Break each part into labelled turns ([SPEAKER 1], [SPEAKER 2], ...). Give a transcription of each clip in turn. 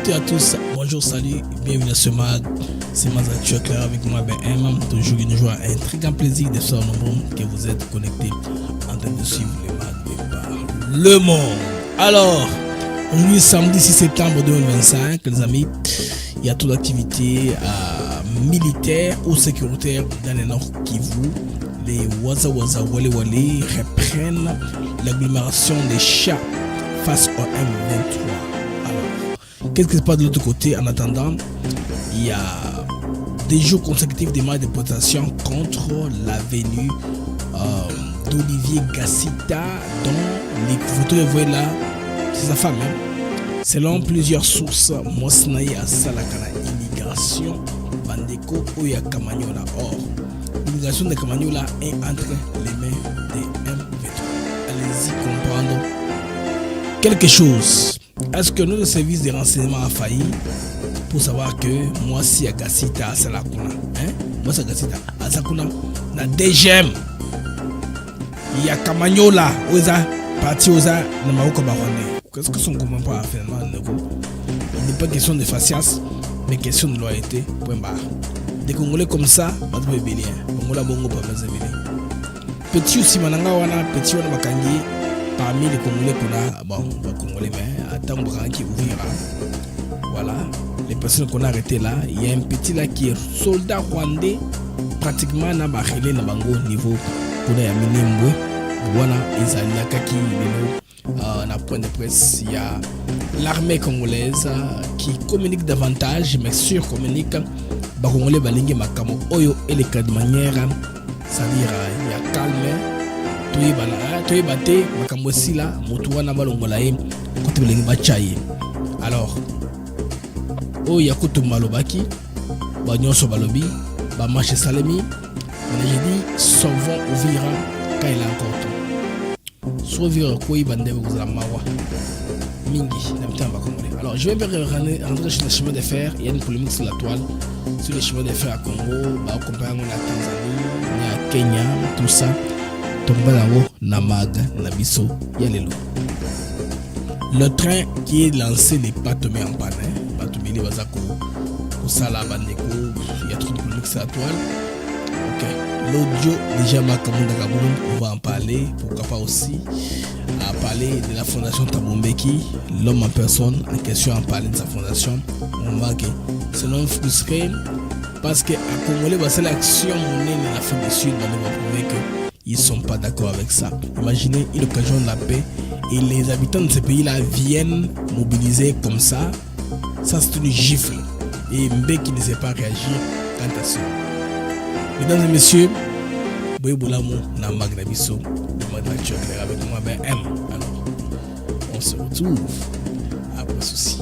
[SPEAKER 1] toutes et à tous, bonjour, salut, bienvenue à ce mag. C'est Mazatua Claire avec moi, BM. Toujours une joie, un très grand plaisir de soir nombreux que vous êtes connectés en train de suivre les mag de par le monde. Alors, aujourd'hui, samedi 6 septembre 2025, les amis, il y a toute l'activité militaire ou sécuritaire dans le Nord Kivu. Les Waza Waza Wale Wale reprennent l'agglomération des chats face au M23. Alors, qu'est-ce qui se passe de l'autre côté? En attendant, il y a des jours consécutifs des marches de protestation contre la venue d'Olivier Gassita, dont les photos que vous voyez là, c'est sa femme. Selon plusieurs sources, Mosnaï a Salakana immigration, Bandeko Oya Kamanyola. Or, l'immigration de Kamanyola est entre les mains des M23. Allez-y comprendre quelque chose. Est-ce que notre service de renseignement a failli pour savoir que moi si Agasita à Salakuna, moi si Agasita à Salakuna, na DGM, il y a Kamanyola, Oza, parti Oza, na Maouko Barwane. Qu'est-ce que son comment pas finalement il n'est pas question de facias, mais question de loyauté. Point barre. Des Congolais comme ça, pas de bébé. Congola bongo pas besoin de petit aussi mananga wana petit wana bakangi. Parmi les Congolais qu'on a, bon, pas Congolais, mais à Tambra qui ouvrira. Voilà, les personnes qu'on a arrêtées là, il y a un petit là qui est soldat rwandais, pratiquement n'a pas relé na bango niveau pour les Minembwe. Voilà, ils ont kaki na point de presse, il y a l'armée congolaise qui communique davantage, mais surcommunique. Ba Congolais balingi makamo oyo et les cas de manière, c'est-à-dire il y a calme. Alors, oh yakutu malobaki, ba nyonso balobi, ba marché salemi, j'ai dit sauvons Uvira quand il a encore tout. Sauvir quoi bande vous la mawa. Mingi, alors je vais rentrer sur le chemin de fer. Il y a une polémique sur la toile, sur le chemin de fer à Congo, bah accompagnant la Tanzanie, à Kenya, tout ça. Le train qui est lancé n'est pas tombé en panne. Il y a trop de polémiques sur la toile. Ok. L'audio déjà on va en parler. Pourquoi pas aussi à parler de la fondation Tabombeki, l'homme en personne en question en parler de sa fondation. On voit que c'est l'homme frustré parce que à Congolais, c'est l'action menée dans l'Afrique du Sud. On va prouver que ils ne sont pas d'accord avec ça. Imaginez une occasion de la paix et les habitants de ce pays-là viennent mobiliser comme ça. Ça, c'est une gifle. Et Mbeki ne sait pas réagir quant à ça. Mesdames et messieurs, Boyeboulamo na Magnabiso, de Mazatua Claire avec moi, ben M. Alors, on se retrouve après ceci.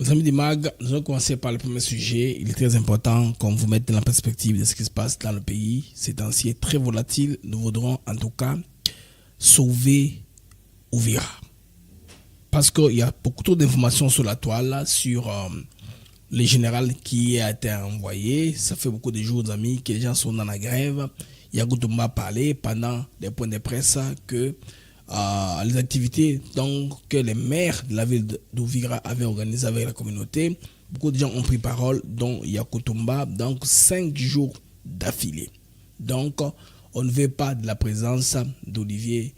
[SPEAKER 1] Amis des mag, nous allons commencer par le premier sujet. Il est très important qu'on vous mette dans la perspective de ce qui se passe dans le pays. C'est ainsi très volatile. Nous voudrons en tout cas sauver Uvira. Parce qu'il y a beaucoup trop d'informations sur la toile, sur le général qui a été envoyé. Ça fait beaucoup de jours, amis, que les gens sont dans la grève. Yagoutouba a parlé pendant les points de presse que les activités donc, que les maires de la ville d'Uvira avaient organisées avec la communauté. Beaucoup de gens ont pris parole, dont Yakutumba, donc 5 jours d'affilée. Donc, on ne veut pas de la présence d'Olivier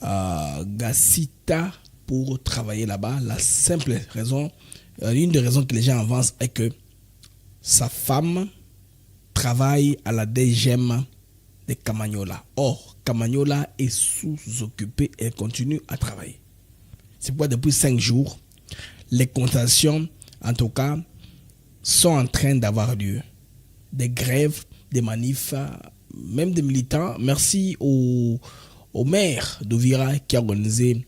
[SPEAKER 1] Gassita pour travailler là-bas. La simple raison, l'une des raisons que les gens avancent est que sa femme travaille à la DGM de Kamanyola. Or, Kamanyola est sous-occupé et continue à travailler. C'est pourquoi depuis 5 jours, les contestations, en tout cas, sont en train d'avoir lieu. Des grèves, des manifs, même des militants. Merci au maire d'Uvira qui a organisé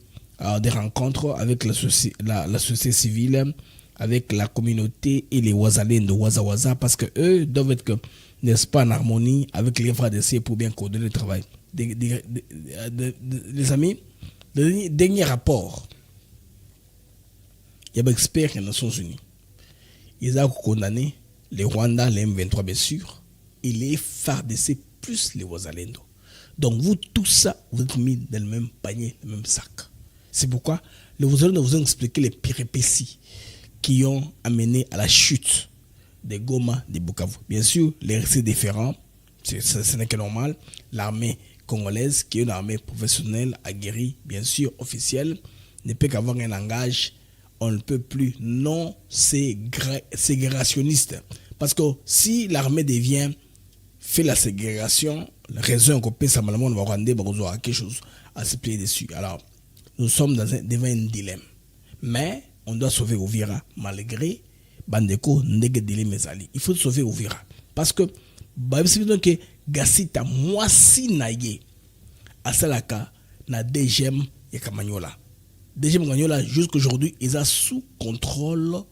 [SPEAKER 1] des rencontres avec la société civile, avec la communauté et les Wazalènes de Waza parce que eux doivent être, n'est-ce pas, en harmonie avec les FADC pour bien coordonner le travail. Les amis, le dernier rapport, il y a des experts des Nations Unies. Ils ont condamné les Rwandais, les M23 bien sûr, et les FARDC plus les Wazalendo. Donc vous, tout ça, vous êtes mis dans le même panier, le même sac. C'est pourquoi les Wazalendo vous ont expliqué les péripéties qui ont amené à la chute des Goma, des Bukavu. Bien sûr, les récits différents, ce n'est que normal. L'armée congolaise, qui est une armée professionnelle, aguerrie, bien sûr, officielle, ne peut qu'avoir un langage, on ne peut plus non ségrégationniste. Parce que si l'armée fait la ségrégation, la raison qu'on peut simplement va rendre quelque chose à se plier dessus. Alors, nous sommes devant un dilemme. Mais on doit sauver Uvira malgré Bandeko Ndege Mezali. Il faut sauver Uvira. Parce que, que Gasita, moi si naïe, à Salaka, na DGM Yakamanyola. DGM Yakamanyola, jusqu'aujourd'hui, ils sont sous contrôle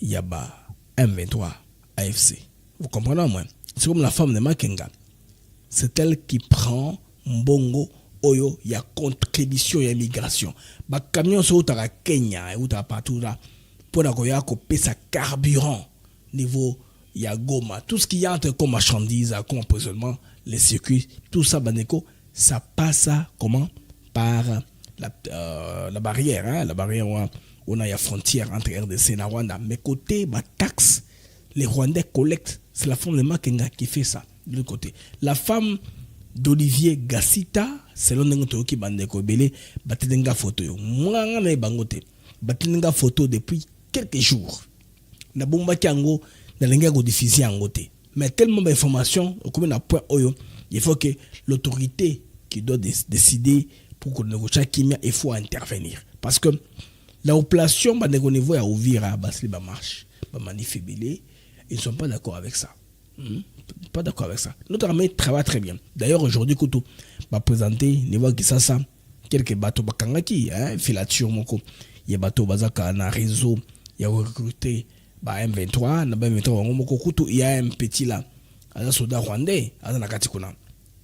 [SPEAKER 1] Yaba M23 AFC. Vous comprenez, moi? C'est comme la femme de Makenga. C'est elle qui prend Mbongo Oyo, il y a contribution et immigration. Bah camion sur à Kenya et ou partout là pour la Goya couper sa carburant niveau il y a Goma, tout ce qu'il y a entre comme marchandises, comme empoisonnement, les circuits, tout ça Baneko, ça passe comment par la barrière, hein, la barrière où on a la frontière entre RDC et Rwanda. Mais côté bah taxe, les Rwandais collectent. C'est la femme de Makenga qui fait ça de l'autre côté. La femme d'Olivier Gassita, selon Nengoto qui bandeko belé, batelenga photo yo. Moi ngana bangote. Batelenga photo depuis quelques jours. Na bomba kiango na lenga go diffuser angote. Mais tellement d'informations, comme na point oyo, il faut que l'autorité qui doit décider pour que le kimia, il faut intervenir. Parce que la population bandeko niveau ya Uvira basli ba marche, ba manifester, ils ne sont pas d'accord avec ça. Pas d'accord avec ça. Notre armée travaille très bien. D'ailleurs, aujourd'hui, Koutou va présenter niveau Kisasa quelques bateaux bakangaki, filature moko. Il y a bateau bazaka na réseau, il y a recruté M23, na M23 moko Koutou, il y a un petit là, un soldat rwandais, na katikuna.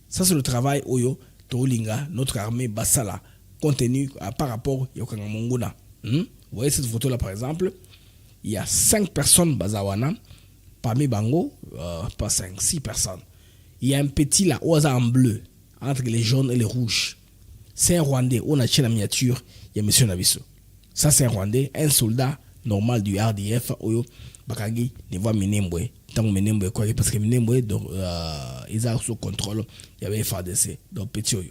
[SPEAKER 1] Ça c'est le travail oyo Tolinga, notre armée basala contenu par rapport à Yokanga Mongona. Vous voyez cette photo là par exemple, il y a 5 personnes bazawana. Parmi Bango, pas 5, 6 personnes. Il y a un petit là, au hasard en bleu, entre les jaunes et les rouges. C'est un Rwandais, on a acheté la miniature, il y a M. Nabiso. Ça c'est un Rwandais, un soldat normal du RDF, Oyo, Bakagi, ne voit Minembwe. Tant que Minembwe, quoi, parce que Minembwe, ils ont sous contrôle, il y avait FADC, donc petit Oyo.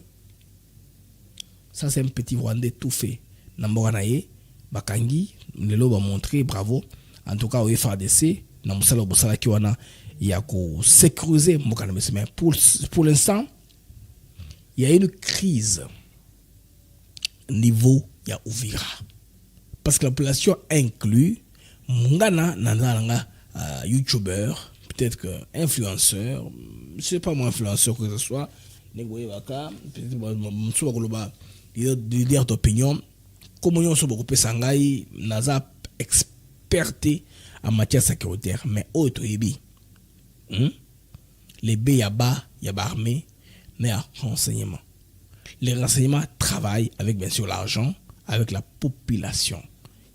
[SPEAKER 1] Ça c'est un petit Rwandais tout fait. Namboranaye, Bakangi, le lot va montrer, bravo. En tout cas, au FADC, il y a qu'à sécuriser mais pour l'instant il y a une crise niveau il y a Uvira parce que la population inclut mungana nanga youtubeur peut-être que influenceur je sais pas moi influenceur que ce soit peut-être leader d'opinion comme on se beaucoup sangai naza experté en matière sécuritaire, mais autre les B yaba armée, mais à renseignement. Les renseignements travaillent avec bien sûr l'argent, avec la population.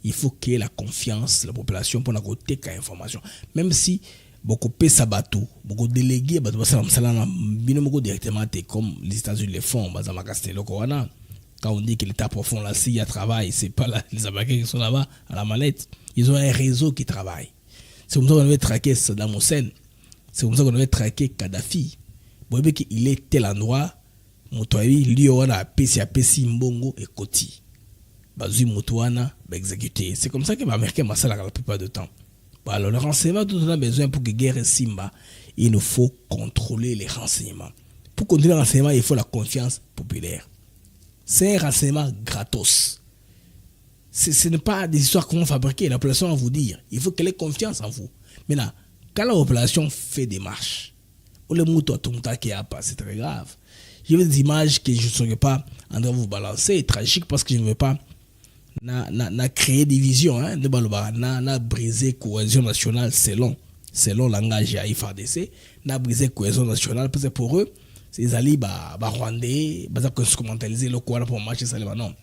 [SPEAKER 1] Il faut qu'il y ait la confiance de la population pour la côté information. Même si beaucoup de sabato, beaucoup de délégués, directement comme les États-Unis le font, quand on dit que l'État profond la CIA travaille, c'est pas les Américains qui sont là-bas à la mallette. Ils ont un réseau qui travaille. C'est comme ça qu'on avait traqué Saddam Hussein. C'est comme ça qu'on avait traqué Kadhafi. Vous voyez qu'il est tel endroit, Moutouabi, lui, on a PCAPC, Mbongo et Koti. Bazui Moutouana va exécuter. C'est comme ça que les Américains m'ont la plupart du temps. Alors, le renseignement, tout on a besoin pour que guerre Simba, il nous faut contrôler les renseignements. Pour contrôler les renseignements, il faut la confiance populaire. C'est un renseignement gratos. Ce n'est pas des histoires qu'on fabriquer. La population va vous dire. Il faut qu'elle ait confiance en vous. Maintenant, quand la population fait des marches, ou le mouton qui a pas, c'est très grave. J'ai des images que je ne saurais pas en train de vous balancer. C'est tragique parce que je ne veux pas créer des visions. Na briser cohésion nationale selon langage à IFADC. Na briser cohésion nationale parce que pour eux, c'est ali Rwandais, ils ont instrumentalisé le quoi pour marcher ça non.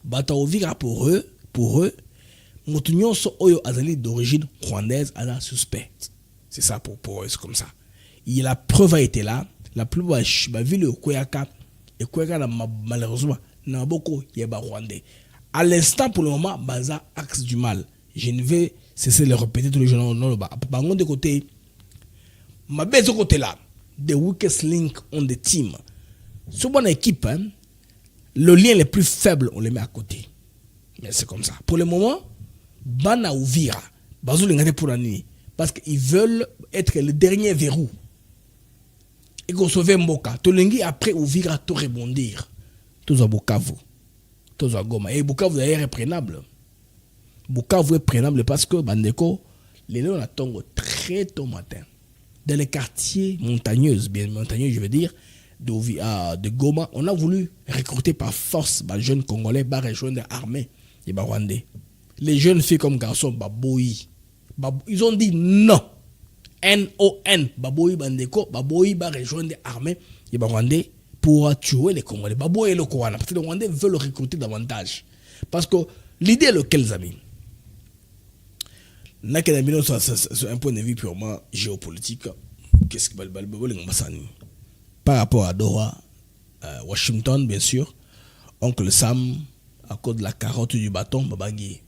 [SPEAKER 1] Bata Uvira pour eux, Moutounion so oyo azali d'origine rwandaise à la suspecte. C'est ça pour eux, c'est comme ça. la preuve a été là. La plupart de ville au Koyaka et Koyaka malheureusement n'a beaucoup il y a Rwandais. À l'instant pour le moment baza axe du mal. Je ne vais cesser de le répéter tous les jours non bah de côté ma baisse de côté là the weakest link on the team. Sur bonne équipe hein, le lien le plus faible on le met à côté. Mais c'est comme ça. Pour le moment bana Uvira bazo l'engagé pour l'année parce qu'ils veulent être le dernier verrou. Et qu'on sauve Mboka. Tolengi après Uvira tout rebondir. Tous à Bukavu. Tous à Goma. Et Bukavu d'ailleurs est prenable. Bukavu est prenable parce que Bandeko, les lions attendent très tôt matin. Dans les quartiers montagneux, bien montagneux je veux dire, de Goma, on a voulu recruter par force les jeunes Congolais pour rejoindre l'armée des Rwandais. Les jeunes filles comme garçons, Baboui. Ils ont dit non. NON, Baboui Bandeko, Baboui va rejoindre l'armée des Rwandais pour tuer les Congolais. Baboui et le Kouana, parce que les Rwandais veulent recruter davantage. Parce que l'idée est laquelle, amis? C'est un point de vue purement géopolitique. Qu'est-ce que par rapport à Doha, Washington, bien sûr, Oncle Sam, à cause de la carotte du bâton, Babagui,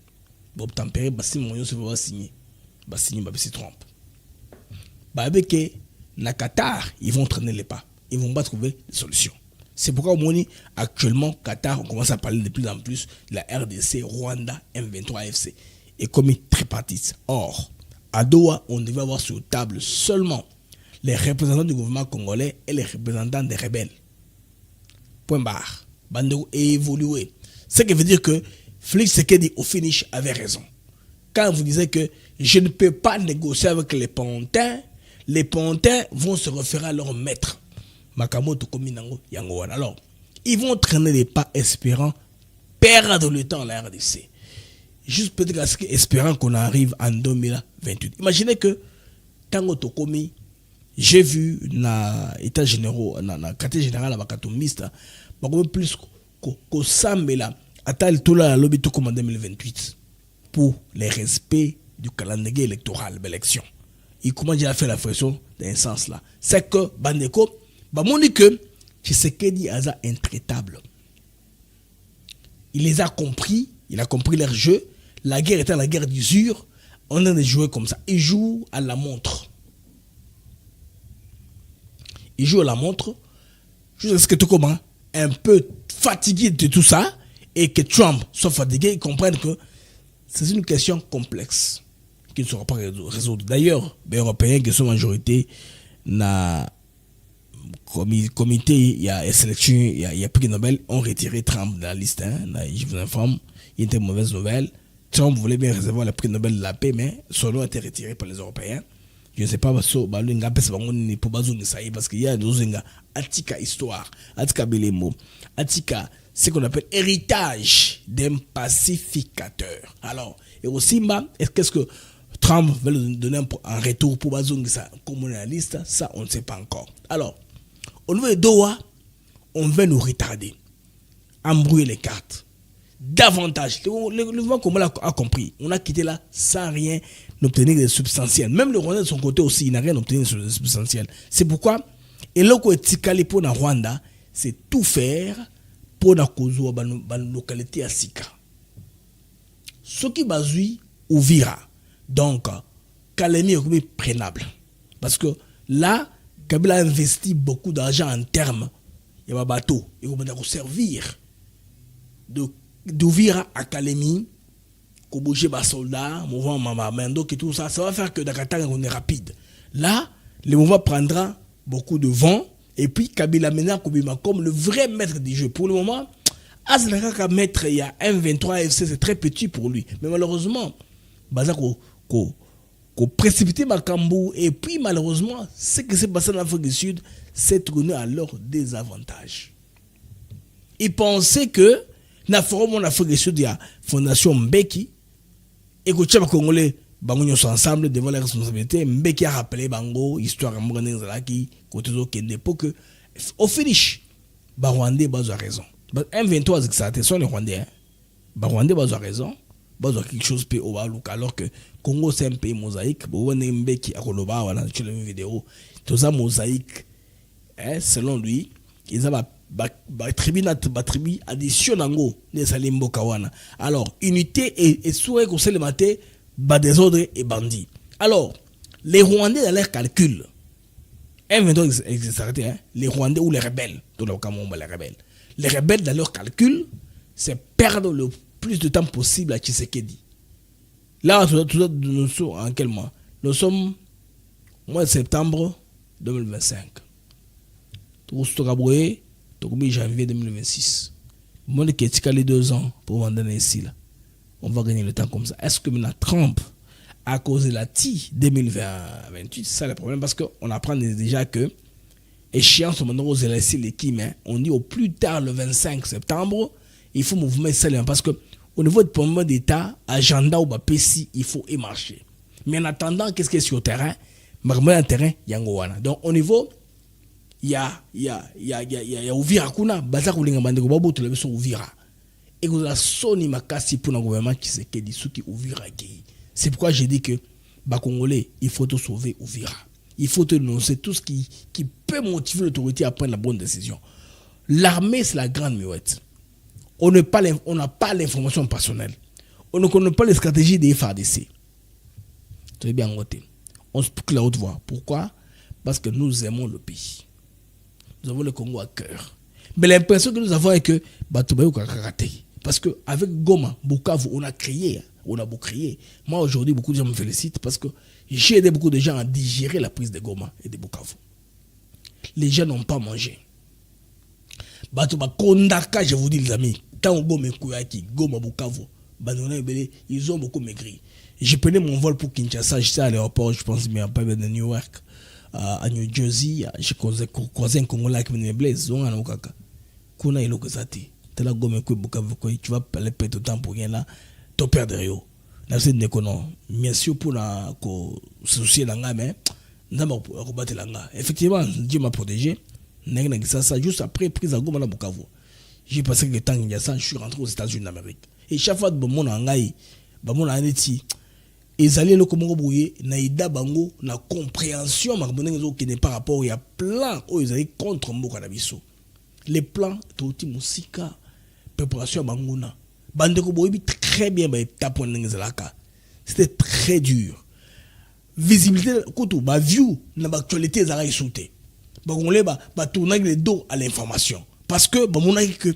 [SPEAKER 1] Bob Tempéré, Bassi Moyon se va signer. Bassi Trump. Avec na Qatar, ils vont traîner les pas. Ils vont pas trouver des solutions. C'est pourquoi actuellement, Qatar, on commence à parler de plus en plus de la RDC, Rwanda, M23 FC. Et comme ils tripartissent. Or, à Doha, on devait avoir sur table seulement les représentants du gouvernement congolais et les représentants des rebelles. Point barre. Bandeko est évolué. Ce qui veut dire que Félix Tshisekedi au finish avait raison. Quand vous disiez que je ne peux pas négocier avec les pantins vont se référer à leur maître. Makamoto Kominango Yangowan. Alors, ils vont traîner les pas espérant perdre le temps à la RDC. Juste peut-être espérant qu'on arrive en 2028. Imaginez que Tango Tokomi, j'ai vu dans l'état général, dans le quartier général à Bakatomista, plus qu'au Sambela, à tout là, lobby tout comme en 2028 pour les respects du calendrier électoral de l'élection. Il commence déjà à faire la pression dans ce sens-là. C'est que Bandeko, on dit que Tshisekedi est intraitable. Il les a compris, il a compris leur jeu. La guerre étant la guerre d'usure, on a joué comme ça. Il joue à la montre. Il joue à la montre. Jusqu'à ce que tout comment un peu fatigué de tout ça et que Trump soit fatigué, ils comprennent que c'est une question complexe qui ne sera pas résoudre. D'ailleurs, les Européens qui sont majorité dans le comité, il y a sélection, il y a prix Nobel, ont retiré Trump de la liste. Je vous informe, il y a une mauvaise nouvelle. Trump voulait bien recevoir le prix Nobel de la paix, mais son nom a été retiré par les Européens. Je ne sais pas parce qu'il y a des Atika histoire, Atika Belemo, Atika ce qu'on appelle héritage d'un pacificateur. Alors, et aussi, qu'est-ce que Trump veut lui donner en retour pour Bazoum ça comme liste, ça on ne sait pas encore. Alors, au niveau de Doha, on veut nous retarder, embrouiller les cartes. Davantage, le gouvernement comme on a compris, on a quitté là sans rien obtenir de substantiel. Même le Rwanda de son côté aussi, il n'a rien obtenu de substantiel. C'est pourquoi, et là où est pour le Rwanda, c'est tout faire pour la localité à Sika. Ce qui basui Uvira, donc Kalemi est prenable. Parce que là, Kabila a investi beaucoup d'argent en termes, il y a un bateau, il va servir d'Uvira à Kalemi, qu'on bouge les soldats, mouvement Mamamendo, et tout ça, ça va faire que Dakar on est rapide. Là, le mouvement prendra beaucoup de vent, et puis Kabila maintenant comme le vrai maître du jeu. Pour le moment, Azlaka maître, il y a M23 FC, c'est très petit pour lui. Mais malheureusement, Bazak qu'on précipité Makambu, et puis malheureusement, ce qui s'est passé en Afrique du Sud s'est tourné à leur désavantage. Ils pensaient que dans le forum en Afrique du Sud, il y a Fondation Mbeki, et que les Congolais Bango sont ensemble devant la responsabilité. Mbeki a rappelé Bango, histoire de Zalaki, côté de pour que, au finish, Rwandais a raison. M23, c'est ça, c'est les Rwandais. Rwandais a raison. quelque chose peut alors que Congo c'est un pays mosaïque. Bon, on est un pays qui a relevé voilà sur la vidéo. Tout ça mosaïque, selon lui, ils ont tribu addition nango ne salimbo kawana. Alors unité et souhait qu'on le maté désordre et bandits. Alors les Rwandais dans leur calcul, les Rwandais ou les rebelles, les rebelles dans leur calcul, c'est perdre le plus de temps possible à Tshisekedi. Là, nous sommes en quel mois? Nous sommes au mois de septembre 2025. Tout janvier 2026. Moi, qui ai les 2 ans pour vendre ici là. On va gagner le temps comme ça. Est-ce que maintenant Trump à cause de la TI 2028, c'est ça le problème, parce qu'on apprend déjà que échéance maintenant aux élections on dit au plus tard le 25 septembre, il faut mouvement saluer parce que au niveau du moment d'État, agenda ou PCI, il faut y marcher. Mais en attendant, qu'est-ce qui est sur le terrain? Terrain, donc au niveau, il y a Ouvira kuna, bazar ou l'ingabande babu tu l'avais sur Ouvira. Et vous la soni makasi pour le gouvernement qui sait qu'il dit qui Ouvira qui. C'est pourquoi j'ai dit que Congolais, il faut te sauver Ouvira. Il faut te dénoncer tout ce qui peut motiver l'autorité à prendre la bonne décision. L'armée, c'est la grande muette. On n'a pas l'information personnelle. On ne connaît pas les stratégies des FARDC. Tu es bien noté. On se pique la haute voix. Pourquoi? Parce que nous aimons le pays. Nous avons le Congo à cœur. Mais l'impression que nous avons est que Batobayo a raté. Parce qu'avec Goma, Bukavu, on a crié. On a beau crier. Moi, aujourd'hui, beaucoup de gens me félicitent parce que j'ai aidé beaucoup de gens à digérer la prise de Goma et de Bukavu. Les gens n'ont pas mangé. Kondaka, je vous dis, les amis, tant Goma Kouyaki, Goma Bukavu, ils ont beaucoup maigri. J'ai pris mon vol pour Kinshasa, j'étais à l'aéroport, je pense, mais pas de New York, à New Jersey, j'ai croisé un Congolais qui venait Blaise, on a un Okaka. Kuna il okazati. Tela Goma Bukavu, tu vas aller péter autant pour rien là. To perdre yo na c'est ne kono bien sûr pour na ko soucier langa mais ndamba ko battre langa effectivement Dieu m'a protégé nèg ça juste après prise à Goma na Bukavu j'ai passé le temps il ça je suis rentré aux États-Unis d'Amérique et chaque fois de mon ngai ba mon aneti ezali le komo bouyer na ida bango na compréhension marbonezo qui n'est pas rapport il y a plein oh ezali contre mboka na biso les plans toti musika préparation banguna bandeko boyebi très bien c'était très dur. Visibilité koto ba view na ba actualité za sauté. Ba congolais ba tourner le dos à l'information parce que ba mon que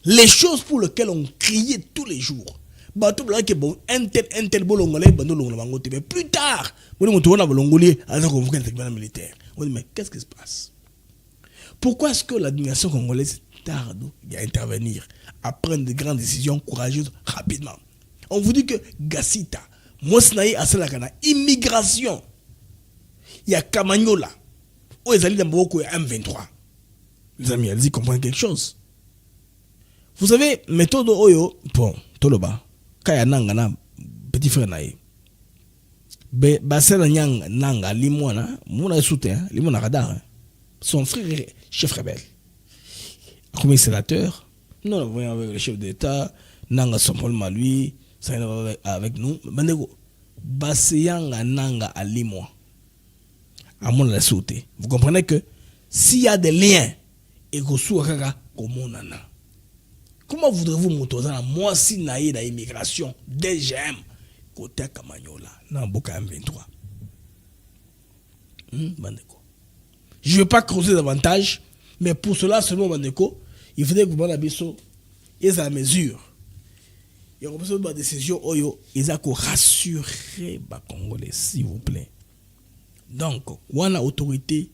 [SPEAKER 1] les choses pour lesquelles on criait tous les jours. Ba tout là que bon un tel bolongolais bando longola bangote mais plus tard, on tourne à bolongolais à convoquer un tribunal militaire. On dit mais qu'est-ce qui se passe? Pourquoi est-ce que l'administration congolaise tarde à intervenir, à prendre de grandes décisions courageuses rapidement? On vous dit que Gassita, Mosnaï Asalakana, immigration, il y a Kamagnola, où ils allaient dans beaucoup M23. Les amis, allez-y comprendre quelque chose. Vous savez, méthode Oyo, bon, Toloba, Kaya Nangana, petit frère Naï, Basela Nyang Nanga, Limona, Mouna soutien, Limona Radar, son frère chef rebelle. Comme sénateur, nous avons avec le chef d'État, Nanga Sompolma lui, ça avec nous. Bandego, Baseyanga Nanga à Limois. À mon la sauté. Vous comprenez que s'il y a des liens, et que soit comme on en a. Comment voudrez-vous m'autoriser à moi si naïe dans l'immigration DGM côté Kamagnola, dans Boka M23? Bandeko. Je ne vais pas creuser davantage, mais pour cela, seulement Bandeko, il faudrait que vous m'en abisso, ils à la mesure. Il y a une décision, ils ont rassurer les Congolais, s'il vous plaît. Donc, on a autorité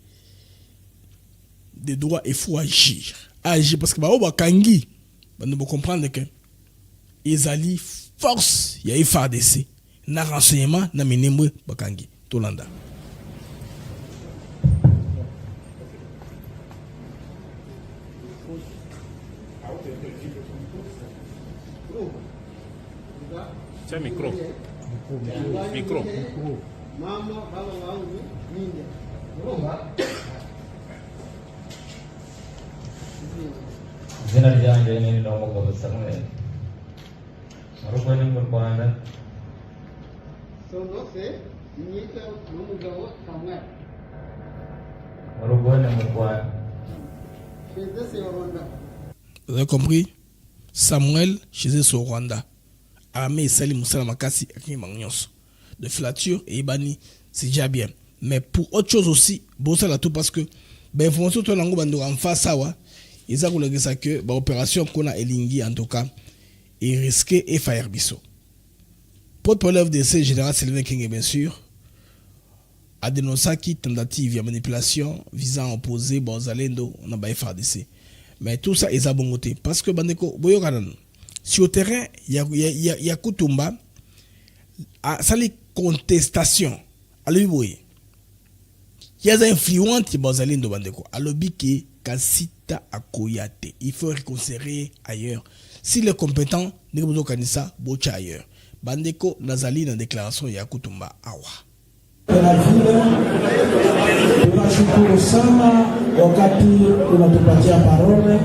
[SPEAKER 1] des droits, il faut agir. Agir parce que Kangi, nous devons comprendre que ils allaient force, il y a eu FARDC, na renseignement, na minimum Bakangi, Tolanda.
[SPEAKER 2] Tiens, micro. Micro.
[SPEAKER 3] Son nom c'est Nika Mumugawa Samuel. C'est au Rwanda.
[SPEAKER 1] Vous avez compris? Samuel chez eux au Rwanda. Armée Sali Moussala Makasi de filature et Ibani, c'est déjà bien. Mais pour autre chose aussi, bon ça là tout parce que ben information tout lango bando en face ça wa, ils a collègué ça que ba opération qu'on a Elingi en tout cas est risqué et faire biso. Porte-parole de ce général Sylvain King bien sûr a dénoncé qui tentative de manipulation visant à opposer Bozalendo on a ba FARDC. Mais tout ça ils a bon côté parce que bandeko boyo kanan sur le terrain il y a Kutumba à ça les contestations à lui boye. Il y a des influents qui Bozalendo bandeko à lobby qui Kasita Akoyate. Il faut réconsidérer ailleurs. Si les compétents ne peuvent pas ça, bocha ailleurs. Bandeko Nazali dans déclaration ya Kutumba awa.
[SPEAKER 4] Tunashukuru sana wakati unatupatia parole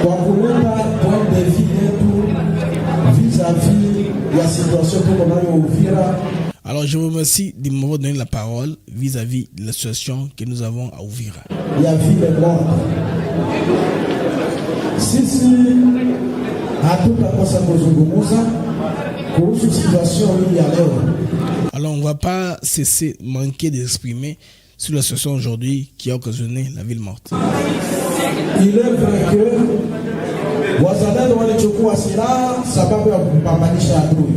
[SPEAKER 4] kwa kuleta point de vue yetu vis-à-vis ya situation tuko nayo Uvira.
[SPEAKER 1] Alors je vous remercie de m'avoir donné la parole vis-à-vis de la situation que nous avons à Uvira.
[SPEAKER 4] Ya vile bwana. Sisi hatutakosa kuzungumza kuhusu situation hii ya leo.
[SPEAKER 1] Alors on ne va pas cesser manquer d'exprimer sur la situation aujourd'hui qui a occasionné la ville morte.
[SPEAKER 4] Il est vrai que wazalendo walichukua silaha sababu ya kupambanisha adui.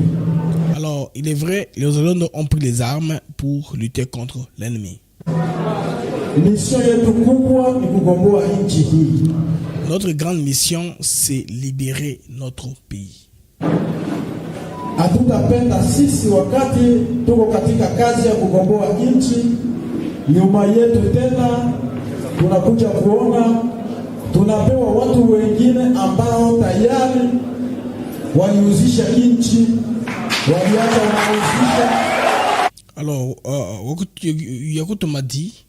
[SPEAKER 1] Alors il est vrai, les Wazalendo ont pris les armes pour lutter contre l'ennemi.
[SPEAKER 4] Mission yetu kubwa ni kugomboa nchi hii.
[SPEAKER 1] Notre grande mission, c'est libérer notre pays.
[SPEAKER 4] Hatutapenda sisi wakati tuko katika kazi ya kugomboa nchi, nyuma yetu tena tunakuja kuona tunapewa watu wengine ambao tayari waliuzisha nchi, waliacha wanauzisha.
[SPEAKER 1] Alors, Yakuto m'a dit,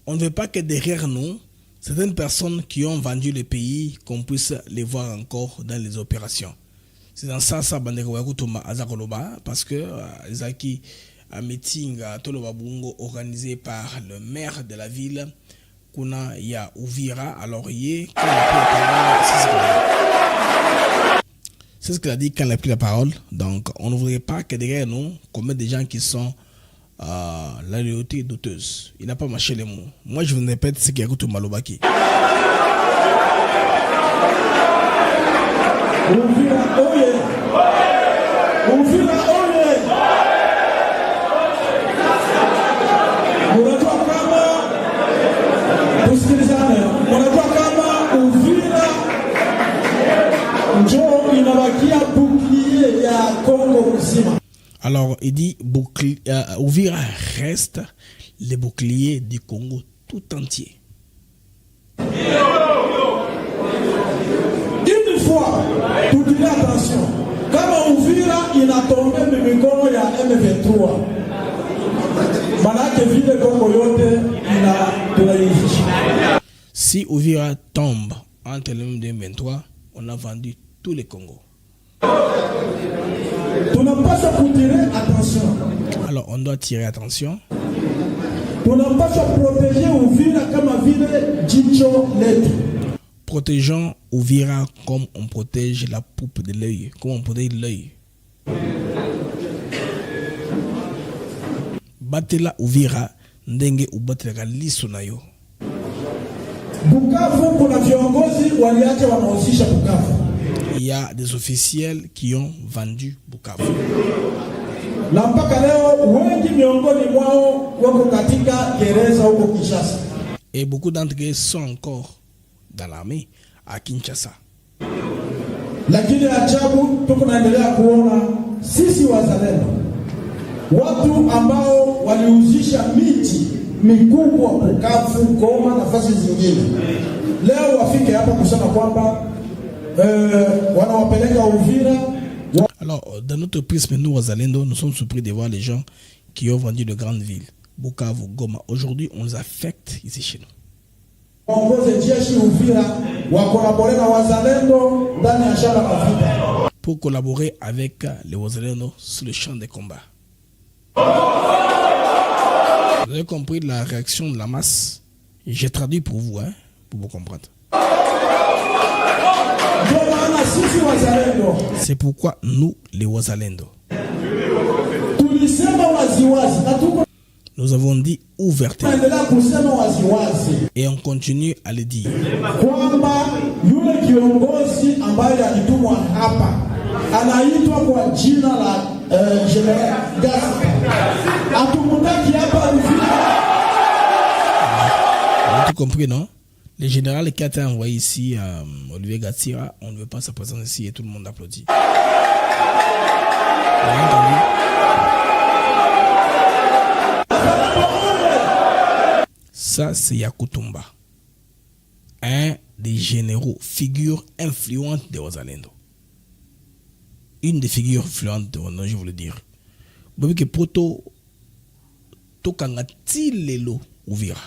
[SPEAKER 1] on ne veut pas que derrière nous, certaines personnes qui ont vendu le pays, qu'on puisse les voir encore dans les opérations. C'est dans ça, parce que Zaki, un meeting à Toloba Bungo organisé par le maire de la ville, Kuna ya Uvira, alors c'est ce qu'il a dit quand il a pris la parole. Donc, on ne voudrait pas que derrière nous, qu'on mette des gens qui sont la loyauté douteuse. Il n'a pas mâché les mots. Moi, je vous répète ce qu'il y a tout Malobaki.
[SPEAKER 4] Uvira oye! Uvira oye! Unajua kama tusikilizane, unajua kama Uvira njoo inabakia bouclier ya Kongo mzima.
[SPEAKER 1] Alors, il dit Uvira reste le bouclier du Congo tout entier.
[SPEAKER 4] Une fois, tu dirais attention, kama Uvira inatombe mikono ya M23, manake vile Kongo yote tunaivisha.
[SPEAKER 1] Si Uvira tombe entre les mains de M23, on a vendu tous les Congos.
[SPEAKER 4] Tunapaswa kutirer attention.
[SPEAKER 1] Alors, on doit tirer attention.
[SPEAKER 4] Tunapaswa protéger Uvira kama vile jicho letu.
[SPEAKER 1] Protégeons Uvira comme on protège la poupe de l'œil, comme on protège l'œil. Batela Uvira ndenge ubatela liso nayo.
[SPEAKER 4] Bukavu kuna viongozi waliacha wanauzisha Bukavu.
[SPEAKER 1] Il y a des officiels qui ont vendu Bukavu.
[SPEAKER 4] Na mpaka leo wengi miongoni mwao wako katika gereza huko Kinshasa.
[SPEAKER 1] Et beaucoup d'entre eux sont encore dans l'armée à Kinshasa.
[SPEAKER 4] Lakini ajabu tuko naendelea kuona sisi wazalendo watu ambao waliuzisha miti mikubwa Bukavu, Goma na nafasi zingine, leo wafike hapa kusema kwamba wanawapeleka Uvira.
[SPEAKER 1] Alors, dans notre prisme, nous, Wazalendo, nous sommes surpris de voir les gens qui ont vendu de grandes villes, Bukavu, Goma. Aujourd'hui, on les affecte ici chez nous. pour collaborer avec les Wazalendo sur le champ des combats. Vous avez compris la réaction de la masse? J'ai traduit pour vous, hein, pour vous comprendre. C'est pourquoi nous, les Wazalendo, nous avons dit ouvertement et on continue à le dire. Vous avez tout compris, non? Le général qui a été envoyé ici, Olivier Gatira, on ne veut pas sa présence ici et tout le monde applaudit. Vous avez entendu? Ça, c'est Yakutumba, un des généraux, figure influente de Wazalendo. Une des figures influentes de Wazalendo, je veux le dire. Vous voyez que Poto, Tokangati Lelo Ouvira,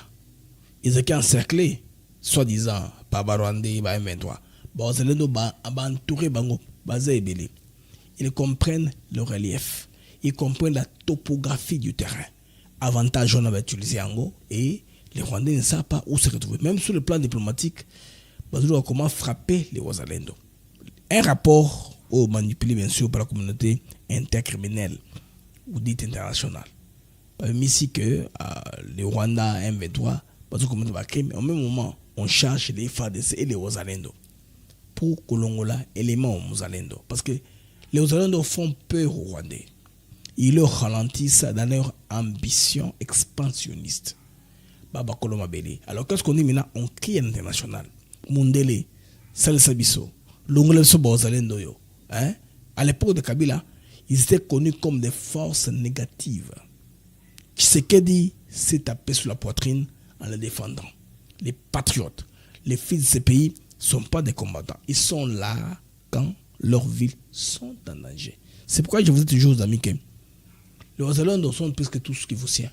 [SPEAKER 1] ils étaient encerclés, soi-disant, par Barwandé, par M23. Wazalendo a entouré Bango, Baza et Belé. Ils comprennent le relief, ils comprennent la topographie du terrain. Avantage, on avait utilisé Ango et les Rwandais ne savent pas où se retrouver. Même sur le plan diplomatique, Bazou comment frapper les Wazalendo. Un rapport manipulé bien sûr par la communauté intercriminelle ou dite internationale. Même ici que les Rwandais M23, Bazou communauté par crime, mais au même moment, on cherche les FARDC et les Wazalendo pour Kolongola éléments aux Wazalendo. Parce que les Wazalendo font peur aux Rwandais. Ils leur ralentissent dans leur ambition expansionniste. Baba Koloma Bele. Alors qu'est-ce qu'on dit maintenant? On crie à l'international. Mundele, Salsabiso, Longole Soba Wazalendo yo. Hein? À l'époque de Kabila, ils étaient connus comme des forces négatives. Tshisekedi s'est tapé sur la poitrine en les défendant. Les patriotes, les fils de ces pays ne sont pas des combattants. Ils sont là quand leurs villes sont en danger. C'est pourquoi je vous ai toujours amis que les Wazalendo sont plus que tout ce qui vous tient.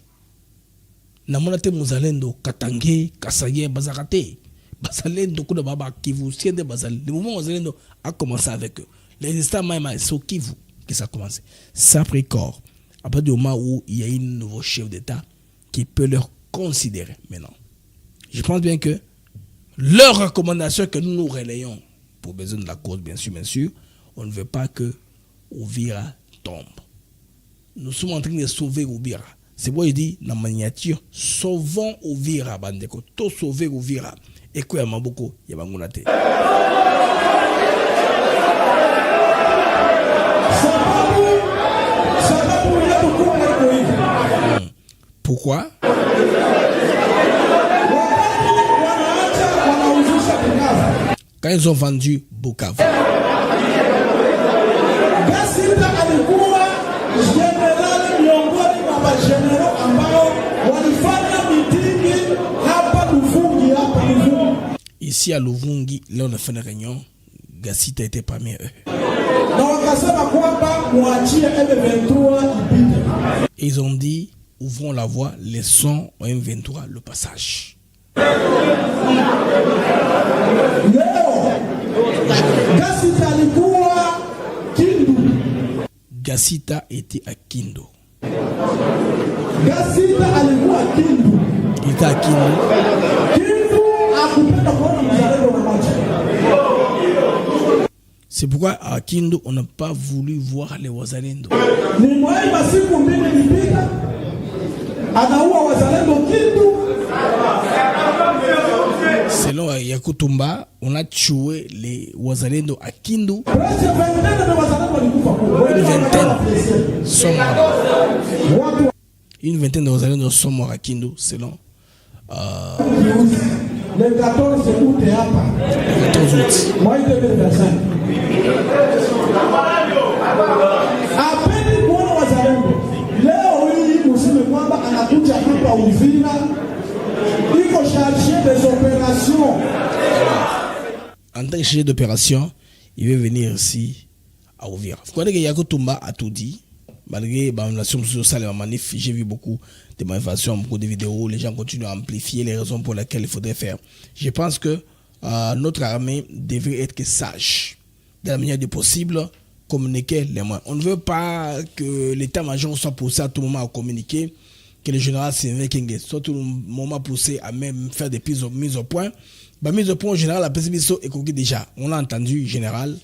[SPEAKER 1] Namonate Muzalendo, Katange, Kasaye, Bazarate. Bazalendo, Kuda Baba, Kivu, Siende Bazal. Le mouvement Wazalendo a commencé avec eux. Les résistants Maïma, c'est au Kivu que ça a commencé. Ça a pris corps. À partir du moment où il y a un nouveau chef d'État qui peut leur considérer maintenant. Je pense bien que leur recommandation que nous nous relayons pour besoin de la cause, bien sûr, on ne veut pas que Ouvira tombe. Nous sommes en train de sauver Ouvira. C'est pourquoi il dit dans la miniature, sauvons Ouvira, bandeko, tout sauver Ouvira. Et quoi, Maboko, Yabangunate. Pourquoi? Quand ils ont vendu Bukavu. Ici à Luvungi, là on a fait une réunion, Gassita était parmi eux. Et ils ont dit, ouvrons la voie, laissons au M23 le passage. Gassita était à Kindu. Il était à Kindu. C'est pourquoi à Kindu, on n'a pas voulu voir les Wazalendo. Selon Yakutumba, on a tué les Wazalendo à Kindu. Une vingtaine de Wazalendo sont morts à Kindu, selon
[SPEAKER 4] le 14 août et après.
[SPEAKER 1] Le 14 août.
[SPEAKER 4] Moi, 2025. Après, nous avons Wazalendo. Leo hii musime kwamba anakuja hapa Uvira, iko chargé des opérations.
[SPEAKER 1] En tant que chef d'opération, il veut venir ici à Uvira. Vous connaissez que Yakutumba a tout dit. Malgré la relation sociale et la manif, j'ai vu beaucoup de manifestations, beaucoup de vidéos. Les gens continuent à amplifier les raisons pour lesquelles il faudrait faire. Je pense que notre armée devrait être sage. De la manière du possible, communiquer les moyens. On ne veut pas que l'état-major soit poussé à tout moment à communiquer, que le général Sylvain Kenge soit tout le moment poussé à même faire des mises au point. Mise au point au général, la PSBISO est coquille déjà. On l'a entendu, général.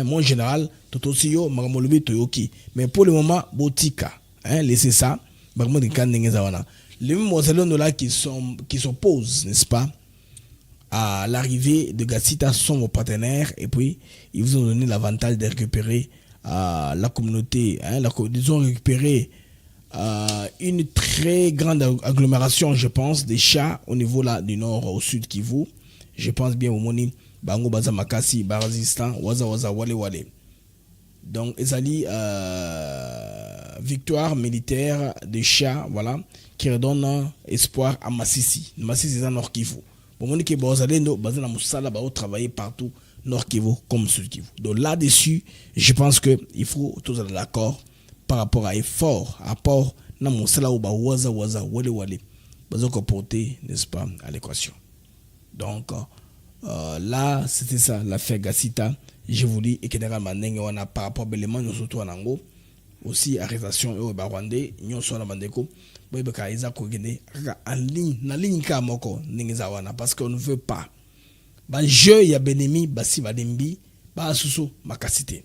[SPEAKER 1] Mon général, Totosio, Maramolobi, Toyoki. Mais pour le moment, Botika. Laissez ça. Les mêmes Moselons là qui s'opposent, n'est-ce pas, à l'arrivée de Gassita sont vos partenaires et puis ils vous ont donné l'avantage de récupérer la communauté, ils ont récupéré une très grande agglomération, je pense, des chats au niveau là du nord au sud Kivu. Je pense bien au Moni, Bango Baza Makasi, Barazistan, Waza Waza Wale Wale. Donc, Ezali, victoire militaire des chats, voilà, qui redonne espoir à Massissi. Massissi, c'est un Nord Kivu. Bon, on dit que Bozalendo, Bazana Moussala, va travailler partout, Nord Kivu comme Sud Kivu. Donc là-dessus, je pense qu'il faut tous être d'accord par rapport à effort, apport, na Moussala ou Waza Waza, Wale Wale, Bazoko porter, n'est-ce pas, à l'équation. Donc, là, c'était ça, l'affaire Gassita. Je vous dis, et que on a par rapport à l'élément, nous surtout en Ango, aussi arrestation au Rwandais, nous sommes en Bandeko, en ligne, parce qu'on ne veut pas. Je, il y a Benemi, Basi Badembi, Basusu, Makasite.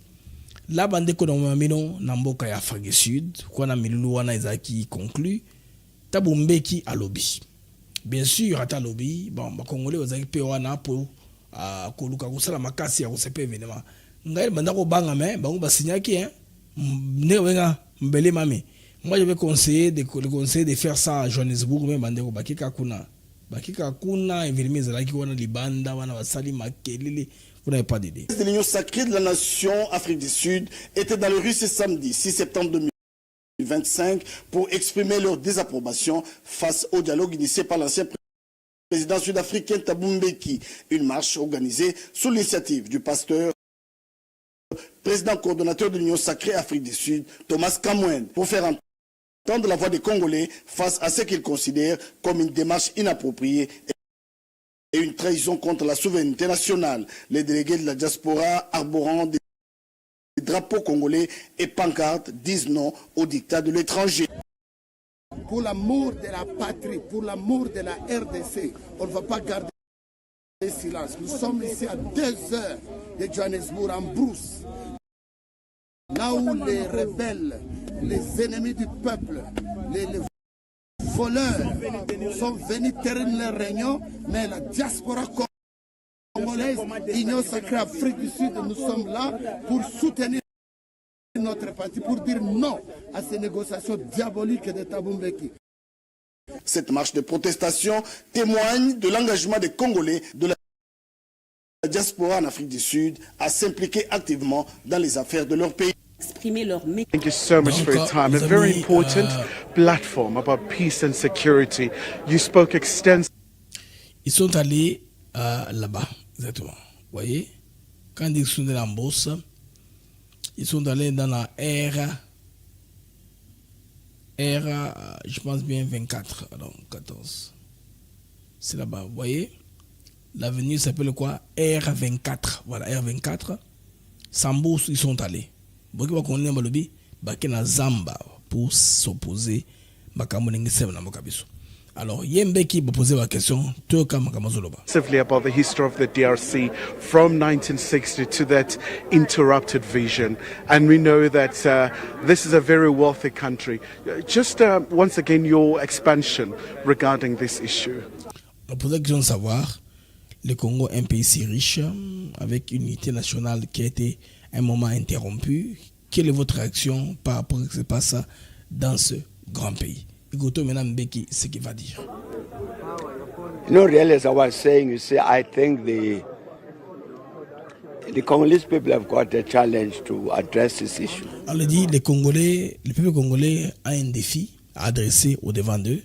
[SPEAKER 1] La Bandeko dans Mamino, Namboka et Afrique Sud, qu'on a mis Louana Izaki conclut, Tabumbeki à lobby. Bien sûr, à lobby, bon, Congolais, aux Péwana pour. Koluka kusala makasi ya kusepe événement ngai banda ko banga mais bango basignaki ne wenga mbele mami. Moi je vais conseiller de faire ça à Johannesburg mais bande ko bakika kuna événement zalaki wana libanda wana basali makelele, vous n'avez pas d'idée.
[SPEAKER 5] L'Union sacrée de la nation Afrique du Sud était dans les rues ce samedi 6 septembre 2025 pour exprimer leur désapprobation face au dialogue initié par l'ancien président sud-africain Thabo Mbeki, une marche organisée sous l'initiative du pasteur, président coordonnateur de l'Union sacrée Afrique du Sud, Thomas Kamwen, pour faire entendre la voix des Congolais face à ce qu'ils considèrent comme une démarche inappropriée et une trahison contre la souveraineté nationale. Les délégués de la diaspora arborant des drapeaux congolais et pancartes disent non au dictat de l'étranger.
[SPEAKER 3] Pour l'amour de la patrie, pour l'amour de la RDC, on ne va pas garder le silence. Nous sommes ici à 2 heures de Johannesburg en brousse, là où les rebelles, les ennemis du peuple, les voleurs sont venus terminer leur réunion, mais la diaspora congolaise, Union sacrée Afrique du Sud, nous sommes là pour soutenir notre parti, pour dire non à ces négociations diaboliques de Thabo Mbeki.
[SPEAKER 5] Cette marche de protestation témoigne de l'engagement des Congolais de la diaspora en Afrique du Sud à s'impliquer activement dans les affaires de leur pays.
[SPEAKER 6] Thank you so much for your time. A very important platform about peace and security. You spoke extensively.
[SPEAKER 1] Ils sont allés là-bas, exactement. Vous voyez, quand ils sont allés en Bourse, ils sont allés dans la R, je pense bien 24, alors 14. C'est là-bas, vous voyez. L'avenue s'appelle quoi? R24. Voilà, R24. Sambous, ils sont allés. Vous voyez, on est dans le lobby, na Zamba pour s'opposer à Makabiso. Alors, Yembeki va poser la question,
[SPEAKER 6] About the history of the DRC from 1960 to that interrupted vision. And we know that this is a very wealthy country. Just once again, your expansion regarding this issue.
[SPEAKER 1] On pose la question de savoir, le Congo est un pays si riche, avec une unité nationale qui a été un moment interrompue. Quelle est votre réaction par rapport à ce qui se passe dans ce grand pays? Écoutez maintenant Mbeki ce qu'il va dire.
[SPEAKER 7] You know, really, as I was saying, you see, I think the Congolese people have got a challenge to address this issue.
[SPEAKER 1] On dit le peuple congolais a un défi à adresser au devant d'eux.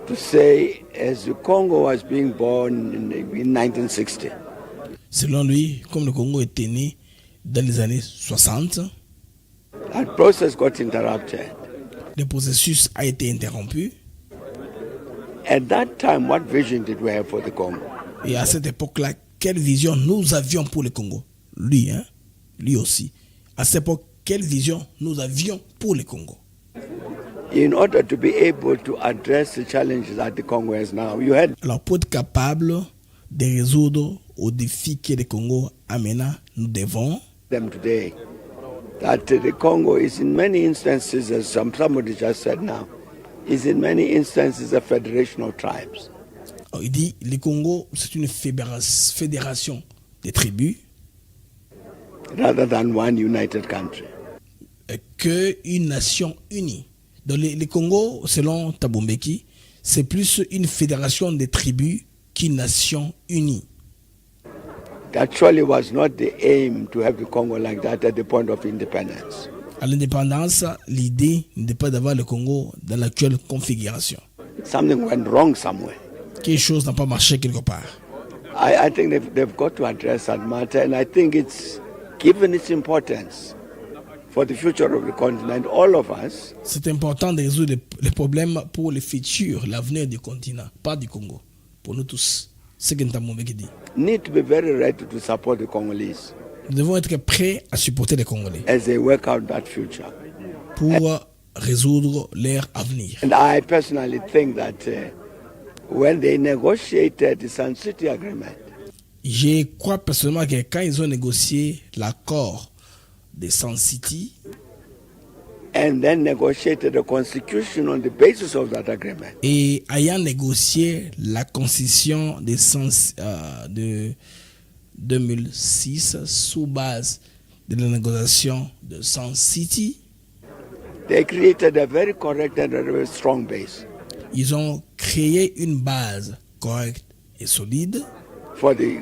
[SPEAKER 7] To say, as the Congo was being born in 1960.
[SPEAKER 1] Selon lui, comme le Congo était né dans les années 60,
[SPEAKER 7] that process got interrupted.
[SPEAKER 1] Le processus a été interrompu.
[SPEAKER 7] At that time, what vision did we have for the Congo?
[SPEAKER 1] Et à cette époque-là, quelle vision nous avions pour le Congo? Lui aussi À cette époque, quelle vision nous avions pour le Congo?
[SPEAKER 7] In order to be able to address the challenges that the Congo has now, you had
[SPEAKER 1] Alors, pour être capable de résoudre aux défis que le Congo a maintenant, nous devons
[SPEAKER 7] them today. That the Congo is in many instances, as somebody just said now, is in many instances a federation of tribes.
[SPEAKER 1] Il dit le Congo, c'est une fédération des tribus
[SPEAKER 7] Rather than one united country.
[SPEAKER 1] qu'une nation unie. Donc le Congo, selon Thabo Mbeki, c'est plus une fédération des tribus qu'une nation unie.
[SPEAKER 7] That surely was not the aim to have the Congo like that at the point of independence.
[SPEAKER 1] À l'indépendance, l'idée n'était pas d'avoir le Congo dans l'actuelle configuration.
[SPEAKER 7] Something went wrong somewhere.
[SPEAKER 1] Quelque chose n'a pas marché quelque part.
[SPEAKER 7] I think they've got to address that matter, and I think it's given its importance for the future of the continent, all of us.
[SPEAKER 1] C'est important de résoudre les problèmes pour le futur, l'avenir du continent, pas du Congo. Pour nous tous. C'est ce que Thabo Mbeki dit.
[SPEAKER 7] Need to be very ready to support the Congolese
[SPEAKER 1] Nous devons être prêts à supporter les Congolais
[SPEAKER 7] as they work out that future.
[SPEAKER 1] pour résoudre leur avenir.
[SPEAKER 7] And I personally think that when they negotiated the Sun City Agreement,
[SPEAKER 1] Je crois personnellement que quand ils ont négocié l'accord de Sun City
[SPEAKER 7] and then negotiated the constitution on the basis of that agreement,
[SPEAKER 1] et ayant négocié la constitution de 2006 sous base de la négociation de Sun City,
[SPEAKER 7] they created a very correct and a very strong base
[SPEAKER 1] ils ont créé une base correcte et solide
[SPEAKER 7] for the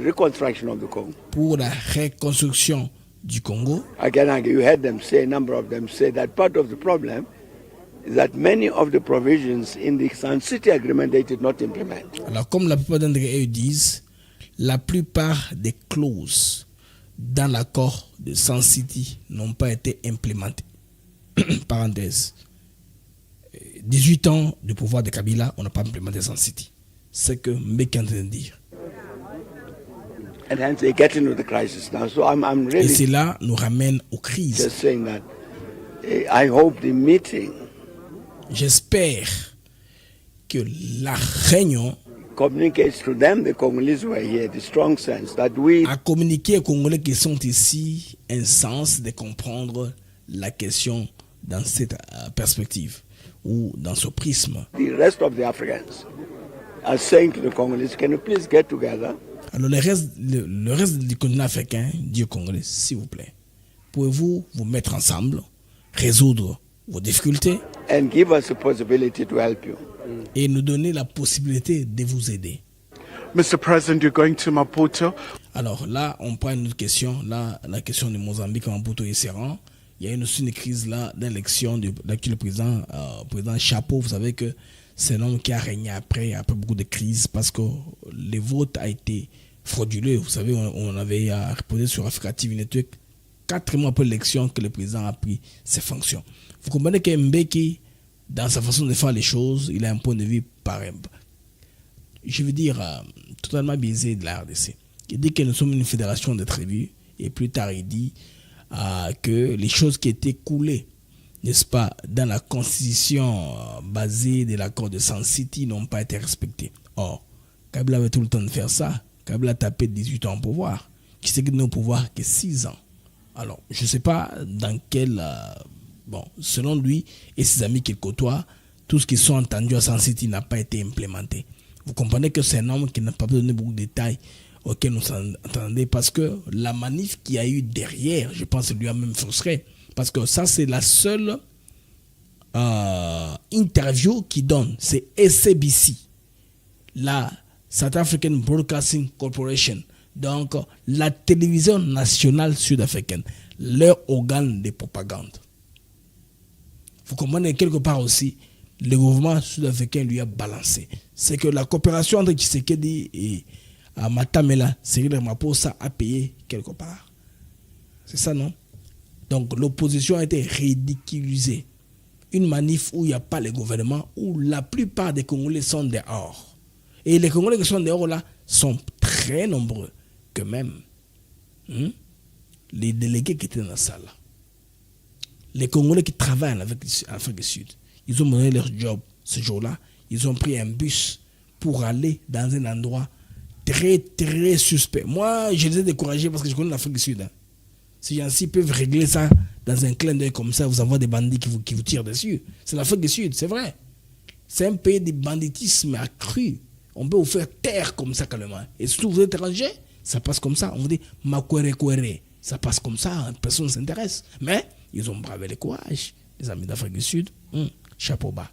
[SPEAKER 7] reconstruction of the Congo.
[SPEAKER 1] pour la reconstruction du Congo.
[SPEAKER 7] Again, you heard them say, a number of them say that part of the problem is that many of the provisions in the Sun City Agreement they did not implement.
[SPEAKER 1] Alors, comme la plupart d'entre eux disent, la plupart des clauses dans l'accord de Sun City n'ont pas été implémentées. Parenthèse. 18 ans de pouvoir de Kabila, on n'a pas implémenté Sun City. C'est ce que Mbeki est en train de dire.
[SPEAKER 7] And hence they get into the crisis now. So I'm
[SPEAKER 1] Et
[SPEAKER 7] really
[SPEAKER 1] cela nous ramène aux crises.
[SPEAKER 7] just saying that I hope the meeting
[SPEAKER 1] J'espère que la réunion
[SPEAKER 7] communicates to them, the Congolese who are here, the strong sense that we
[SPEAKER 1] a communiqué aux Congolais qui sont ici un sens de comprendre la question dans cette perspective ou dans ce prisme.
[SPEAKER 7] the rest of the Africans are saying to the Congolese, can you please get together
[SPEAKER 1] Alors le reste du continent africain dit aux Congolais, s'il vous plaît, pouvez-vous vous mettre ensemble, résoudre vos difficultés
[SPEAKER 7] and give us a possibility to help you?
[SPEAKER 1] et nous donner la possibilité de vous aider.
[SPEAKER 6] Mr. President, you're going to Maputo.
[SPEAKER 1] Alors là, on prend une autre question, là, la question de Mozambique, Maputo et Serran. Il y a aussi une crise là d'élection de l'actuel président, président Chapo. Vous savez que c'est un homme qui a régné après beaucoup de crises parce que le vote a été frauduleux. Vous savez, on avait répondu sur Africa TV Network 4 mois après l'élection que le président a pris ses fonctions. Vous comprenez que Mbeki, dans sa façon de faire les choses, il a un point de vue pareil. Je veux dire, totalement biaisé de la RDC. Il dit que nous sommes une fédération de tribus et plus tard il dit que les choses qui étaient coulées, n'est-ce pas, dans la constitution basée de l'accord de Sun City n'ont pas été respectées. Or, Kabila avait tout le temps de faire ça. Kabila a tapé 18 ans au pouvoir. Qui sait qu'il n'est au pouvoir que 6 ans. Alors, je ne sais pas dans quel... bon, selon lui et ses amis qu'il côtoie, tout ce qu'ils sont entendus à Sun City n'a pas été implémenté. Vous comprenez que c'est un homme qui n'a pas donné beaucoup de détails auxquels nous entendons parce que la manif qu'il y a eu derrière, je pense, lui a même frustré. Parce que ça, c'est la seule interview qu'il donne. C'est SABC, la South African Broadcasting Corporation. Donc, la télévision nationale sud-africaine, leur organe de propagande. Vous comprenez quelque part aussi, le gouvernement sud-africain lui a balancé. C'est que la coopération entre Tshisekedi et Matamela, Cyril Ramaphosa a payé quelque part. C'est ça, non? Donc l'opposition a été ridiculisée. Une manif où il n'y a pas le gouvernement, où la plupart des Congolais sont dehors. Et les Congolais qui sont dehors là sont très nombreux, que même. les délégués qui étaient dans la salle, les Congolais qui travaillent avec l'Afrique du Sud, ils ont mené leur job ce jour-là. Ils ont pris un bus pour aller dans un endroit très, très suspect. Moi, je les ai découragés parce que je connais l'Afrique du Sud. Hein. Ces gens-ci peuvent régler ça dans un clin d'œil comme ça, vous envoie des bandits qui vous tirent dessus. C'est l'Afrique du Sud, c'est vrai. C'est un pays de banditisme accru. On peut vous faire taire comme ça carrément. Et surtout vous êtes étranger, ça passe comme ça. On vous dit makwere. Ça passe comme ça, personne ne s'intéresse. Mais ils ont bravé le courage. Les amis d'Afrique du Sud, chapeau bas.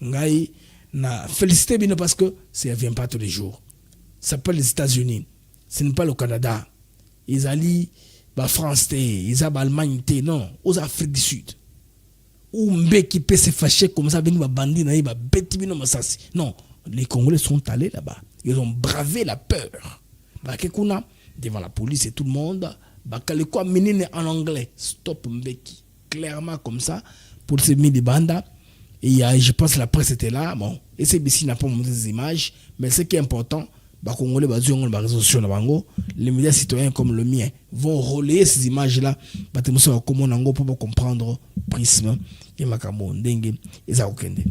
[SPEAKER 1] Ngai na félicité bien parce que ça ne vient pas tous les jours. Ça s'appelle les États-Unis. Ce n'est pas le Canada. Ils allaient la France, ils allaient l'Allemagne, non, aux Afrique du Sud. Ou mbe qui peut se fâcher comme ça, venir bandit non, les Congolais sont allés là-bas. Ils ont bravé la peur. Devant la police et tout le monde, quoi en anglais, stop mbeki. Clairement comme ça, pour ces midi bandas. Et je pense que la presse était là. Bon, et CBC n'a pas montré des images, mais ce qui est important, les médias citoyens comme le mien vont relayer ces images-là pour comprendre prisme et makambo ndenge ezakokende.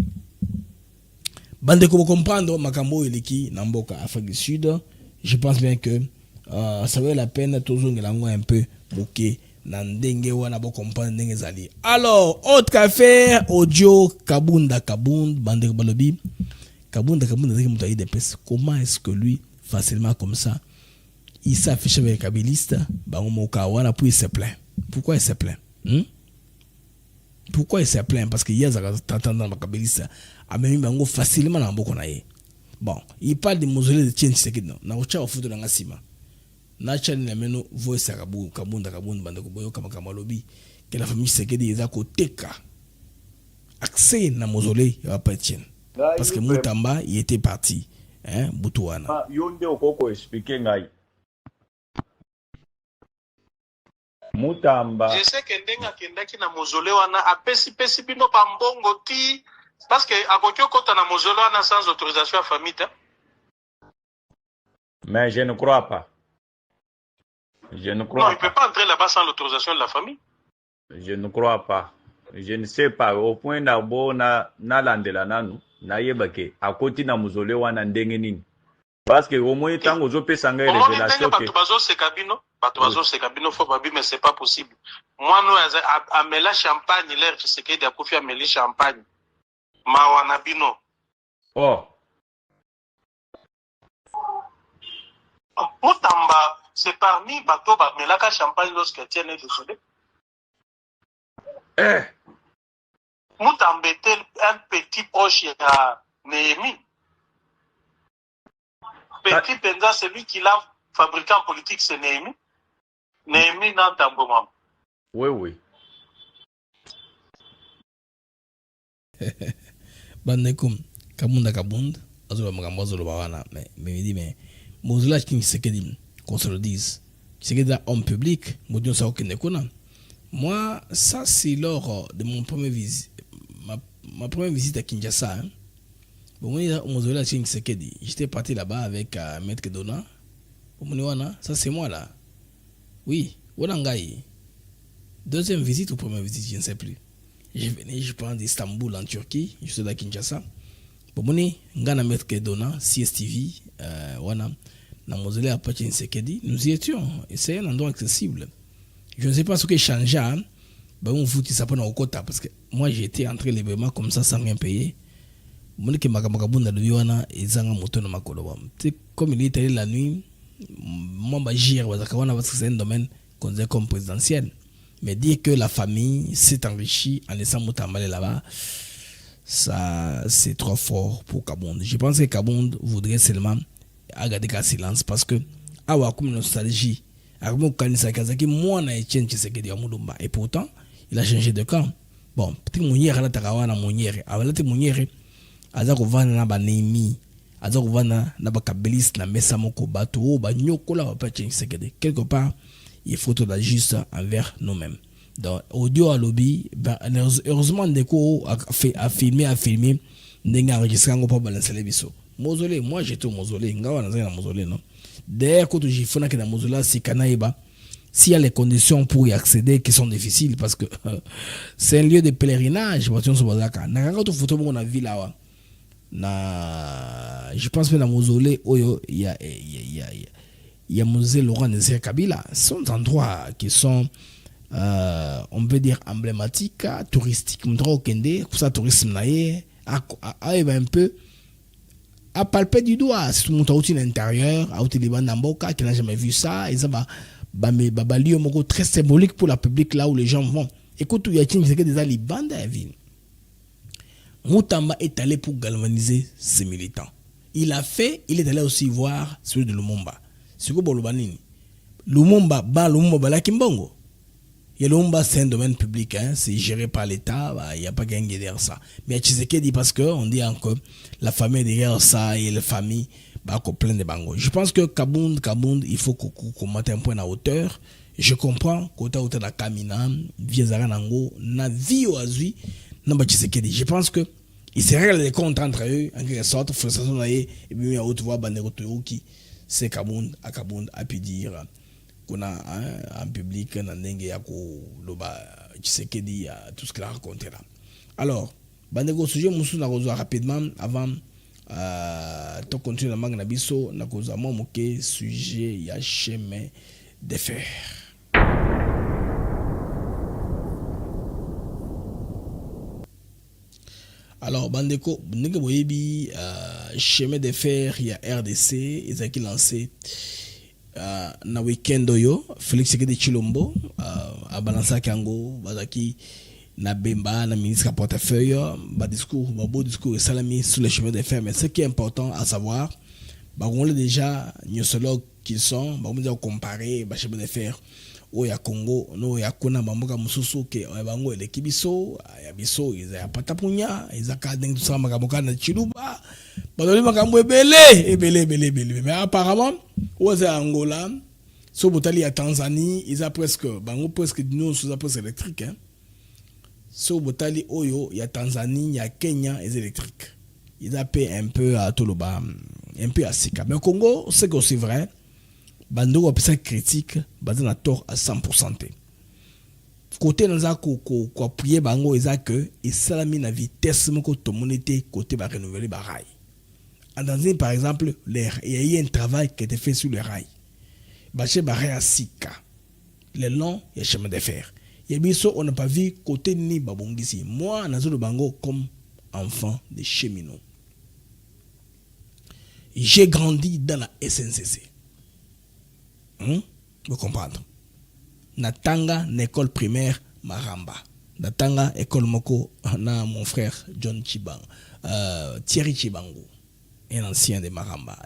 [SPEAKER 1] Bande ko comprendre makambo eleki na mboka Afrique du Sud, je pense bien que ça vaut la peine tozongelango un peu boké na ndenge wana bo comprendre ndenge zali. Alors, autre affaire, audio Kabunda bande balobi Kabunda comment est-ce que lui facilement comme ça il s'affiche avec les kabylistes, puis il se plaint. Pourquoi il se plaint? Pourquoi il se plaint? Parce qu'il y a des dans les kabylistes facilement dans beaucoup. Bon, il parle du mausolée de Tien Tshisekedi. Na ucha au foot dans la cima. Na chane na meno voice Kabunda bande ko boyo kama kamalobi que la famille Tshisekedi est à côté ka accès na mausolée ya Tien. Parce que Moutamba il était parti. Hein, Boutouana.
[SPEAKER 8] Yonde okoko expliquer ngai. Moutamba.
[SPEAKER 2] Je sais que ndenga kendaki na mausolée wana apesi bino pambongo ti parce que akokyo kota na mausolée wana sans autorisation à famille.
[SPEAKER 8] Mais je ne crois pas. Je ne crois
[SPEAKER 2] non,
[SPEAKER 8] pas.
[SPEAKER 2] il peut pas entrer là-bas sans l'autorisation de la famille.
[SPEAKER 8] Je ne crois pas. Je ne sais pas au point d'abo na landela nanu. Na yebake akoti na muzole wana ndenge nini parce que au moins tango zo pesa ngai révélation que
[SPEAKER 2] bato se kabino faut babi mais c'est pas possible moi no amela champagne l'air je sais que de akufi ameli champagne mawana bino Mutamba c'est parmi bato ba melaka champagne lorsque tienne est décédé. Mutamba était un petit proche à Néhémie. Petit Penza, c'est lui qui l'a fabriqué en politique, c'est Néhémie. Néhémie n'entend pas.
[SPEAKER 8] Oui.
[SPEAKER 1] Bandekum, Kabunda, Azula Magambazo Bawana, mais il dit, mais Mozula King Tshisekedi, qu'on se le dise, Tshisekedi est homme public, Modion Saokenekuna. Moi, ça c'est lors de mon premier visite. Ma première visite à Kinshasa, hein. Bon, j'étais parti là-bas avec Maître Dona. Ça c'est moi là. Oui, Wolangaï. Deuxième visite ou première visite, je ne sais plus. Je prends d'Istanbul en Turquie, je suis à Kinshasa. Bon, Ngana Maître Dona, CSTV, Wana, na mausolée à Tshisekedi, nous y étions. Et c'est un endroit accessible. Je ne sais pas ce qui change. On vous qui s'appelle au quota parce que moi j'ai été entré librement comme ça sans rien payer. Comme il est allé la nuit, moi parce que c'est un domaine considéré comme présidentiel. Mais dire que la famille s'est enrichie en laissant Moutamba là-bas, ça c'est trop fort pour Kabund. Je pense que Kabund voudrait seulement garder le silence parce que comme nostalgie, et pourtant il a changé de camp. Bon, peut-être Mounière la Tarawana Mounière, Avalate Mounière, Azakovana na Banemi, Azakovana na Bakabelis na Mesamoko Bato, Banyokola va pas changer quelque part, il faut tout juste envers nous-mêmes. Donc, audio à lobby, heureusement, Ndeko a filmé, Ndenga enregistré en pas balancer les bisous. Mausolée, moi j'étais au mausolée, Ngawa na mausolée, non. D'ailleurs, quand j'ai fait na mausolée, c'est Kanaïba. s'il y a les conditions pour y accéder qui sont difficiles, parce que c'est un lieu de pèlerinage, je pense que dans Mausolée, il y a Mausolée Laurent Désiré Kabila. Ce sont des endroits qui sont, on peut dire, emblématiques, touristiques. Pour ça, tourisme, un peu à palper du doigt. Si tout le monde est à l'intérieur, à l'intérieur, qui n'a jamais vu ça, et ça va lieu très symbolique pour la public là où les gens vont. Écoute, il y a des alibans dans la ville. Moutamba est allé pour galvaniser ses militants. Il est allé aussi voir celui de Lumumba. C'est quoi Bolobanini? Lumumba, la Kimbongo. Et Lumumba, c'est un domaine public, hein, c'est géré par l'État, il n'y a pas gagné derrière ça. Mais Tshisekedi dit parce qu'on dit encore la famille derrière ça et la famille, plein de bango. Je pense que Kabound, il faut qu'on mette un point à hauteur. Je comprends qu'au hauteur de Kamina, Viezara Nango, na vie au azui, je pense que il se règle les comptes entre eux, en quelque sorte, frustration et puis à haute voix, Bandero qui c'est Kabound, a pu dire qu'on a en public, Nandenge Yako, Loba, Tshisekedi, tout ce qu'il a raconté là. Alors, Bandego sujet, Moussou n'a rapidement avant. To continue na manga na biso na koza mo moke sujet ya chemin de fer. Alors bandeko ndenge boyebi chemin de fer ya RDC ezaki lancé na weekend oyo Félix Tshisekedi Tshilombo a balancé kango bazaki na Bemba, na ministre à portefeuille, beau discours et salami sur les chemins de fer. Mais ce qui est important à savoir, on est déjà nosologues qui sont, on va comparer les chemins de fer au Congo, no ya Kona Bamboka Mususu, qui est Bango et l'équipe Bisso, ils ont Patapunya, ils ont Kadeng, tout ça, Magamoka, na Chiluba, Badoli Makambo est belé. Mais apparemment, aux Angola, sur Botali à Tanzanie, ils ont presque, Bango presque, nous, sous la presque électrique, hein. So Botali Oyo, il y a Tanzanie, il y a Kenya, les électriques. Ils appellent un peu à Toloba, un peu à Sika. Mais au Congo, c'est aussi vrai. Bando a ça critique, basé à tort à 100%. Côté dans ça, quoi prier Bango, ils a que, et salami na vitesse, mon côté monité, côté va renouveler les rails. En Tanzanie, par exemple, il y a eu un travail qui a été fait sur les rails. Baché barré à Sika. Le long, il y a chemin de fer. On n'a pas vu côté ni babongisi. Moi, Nazo de Bango comme enfant de cheminot. J'ai grandi dans la SNCC. Vous comprenez? Natanga, l'école primaire Maramba. Natanga, école Moko, na mon frère John Chibang, Thierry Chibango, un ancien de Maramba.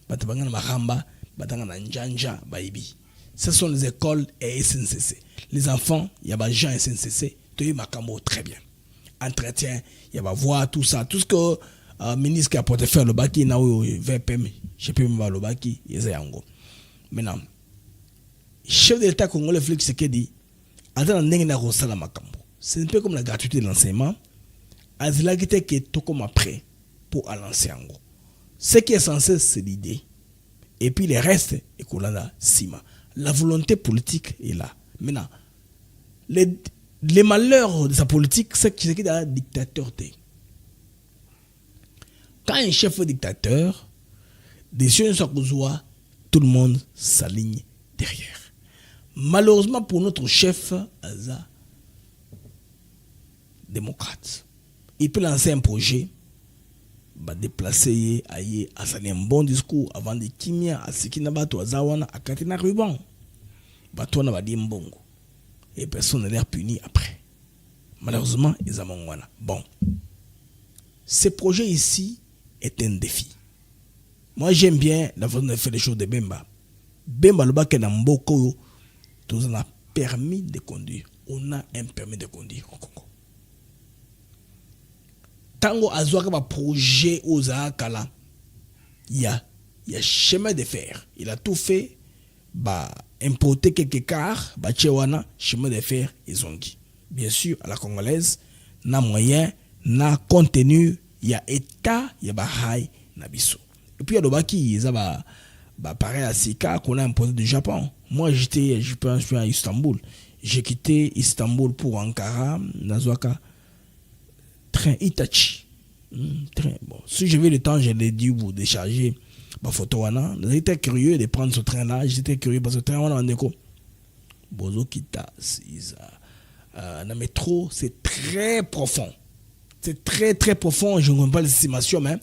[SPEAKER 1] Batanga Maramba, Batanga Njanja, Baibi. Ce sont les écoles et SNCC. Les enfants, il y a des gens SNCC, tu as très bien. Entretien, il y a voix, tout ça. Tout ce que le ministre qui a porté faire le baki, il y a VPM, je peux me voir le baki, il y a un go. Maintenant, chef de l'État congolais Félix Tshisekedi, c'est un peu comme la gratuité de l'enseignement. Azilagite qui est tout comme après pour lancer en gros. Ce qui est censé, c'est l'idée. Et puis le reste, est Kolanda Sima. La volonté politique est là. Maintenant, les malheurs de sa politique, c'est qu'il y a un dictateur. Quand un chef est dictateur, des choses sont besoin, tout le monde s'aligne derrière. Malheureusement pour notre chef, Aza, démocrate, il peut lancer un projet, va déplacer, ailler à salir un bon discours avant de kimia, à ce qui n'a pas à Zawana, à Katina Ruban. Batouana va dire mbongo. Et personne n'a l'air puni après. Malheureusement, ils ont mangwana. Bon. Ce projet ici est un défi. Moi, j'aime bien la façon de faire les choses de Bemba. Bemba, le bac est dans Mboko, tout ça a permis de conduire. On a un permis de conduire au Congo. Tango Azouaka va projet aux Akala. Il y a chemin de fer. Il a tout fait. Bah, importer quelques cars, bah, chewana, chemin de fer, ils ont dit. Bien sûr, à la congolaise, na moyen, na contenu, il y a état, il y a bahaï, na biso. Et puis, il y a des qui, ils ont bah, pareil à Sika qu'on a importé du Japon. Moi, je pense à Istanbul. J'ai quitté Istanbul pour Ankara, Nazwaka, train Itachi. Train. Bon, si j'avais le temps, j'allais dû vous décharger ma photo. J'étais curieux de prendre ce train-là. J'étais curieux parce que ce train, on a un écho. Bozo Kita, le métro, c'est très profond. C'est très très profond. Je ne connais pas l'estimation, mais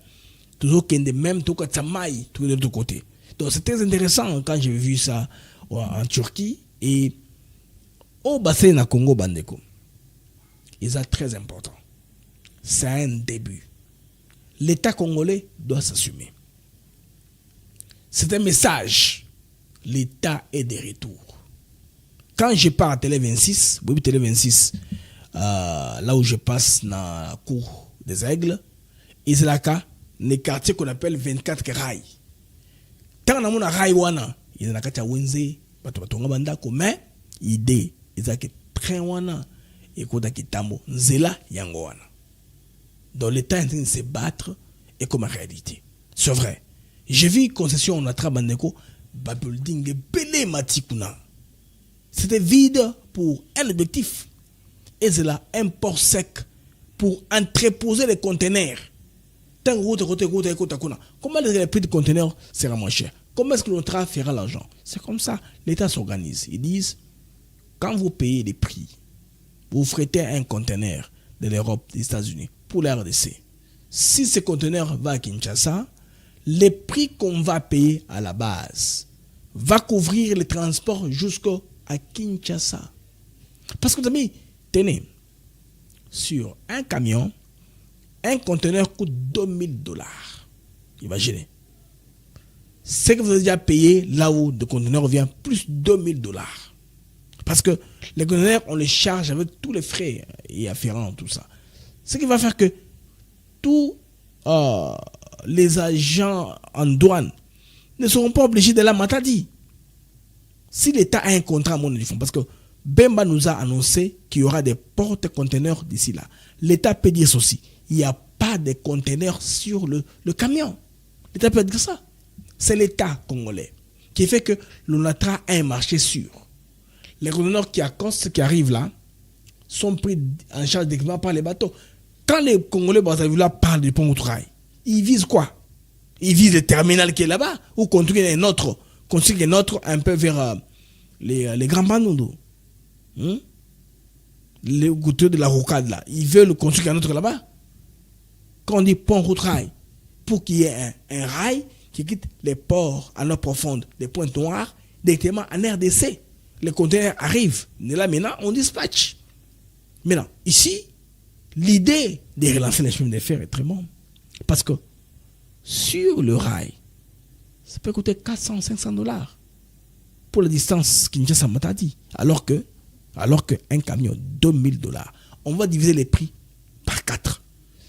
[SPEAKER 1] toujours qu'il y a même tout de l'autre côté. Donc c'est très intéressant quand j'ai vu ça en Turquie et au bassin na Congo Bandeko. C'est très important. C'est un début. L'État congolais doit s'assumer. C'est un message. L'État est de retour. Quand je pars à Télé 26, Télé 26, là où je passe dans la cour des Aigles, et c'est là que les quartiers qu'on appelle 24 rails. Tant que nous avons rail wana, il y a des Wenze, batonga bandako, mais idée, ils ont train wana et koda kitambo, nzela yango wana. Donc l'État est en train de se battre et comme réalité. C'est vrai. J'ai vu concession on a travaillé building belé matikuna. C'était vide pour un objectif. Et c'est là un port sec pour entreposer les conteneurs. Comment est-ce que le prix du conteneur sera moins cher? Comment est-ce que l'État fera l'argent? C'est comme ça, l'État s'organise. Ils disent, quand vous payez les prix, vous frétez un conteneur de l'Europe, des États-Unis, pour la RDC. Si ce conteneur va à Kinshasa, les prix qu'on va payer à la base va couvrir le transport jusqu'à Kinshasa. Parce que, tenez, sur un camion, un conteneur coûte $2000. Imaginez. Ce que vous avez déjà payé là où le conteneur vient, plus $2000. Parce que les conteneurs, on les charge avec tous les frais et afférents, tout ça. Ce qui va faire que tous les agents en douane ne seront pas obligés de la matadi. Si l'État a un contrat à mon niveau, parce que Bemba nous a annoncé qu'il y aura des porte-conteneurs d'ici là. L'État peut dire ceci. Il n'y a pas de conteneurs sur le camion. L'État peut dire ça. C'est l'État congolais qui fait que l'ONATRA a un marché sûr. Les conteneurs qui arrivent là sont pris en charge directement par les bateaux. Quand les Congolais parlent du pont Outraï, ils visent quoi? Ils visent le terminal qui est là-bas ou construire un autre un peu vers les grands panneaux. Les goûteux de la rocade là. Ils veulent construire un autre là-bas. Quand on dit pont Outraï, pour qu'il y ait un rail qui quitte les ports à l'eau profonde, les pointes noires, directement en RDC. Les conteneurs arrivent. Et là, maintenant, on dispatche. Maintenant, ici, l'idée de relancer les chemins de fer est très bonne. Parce que sur le rail, ça peut coûter $400-500 pour la distance Kinshasa-Matadi. Alors qu'un camion, $2000. On va diviser les prix par 4.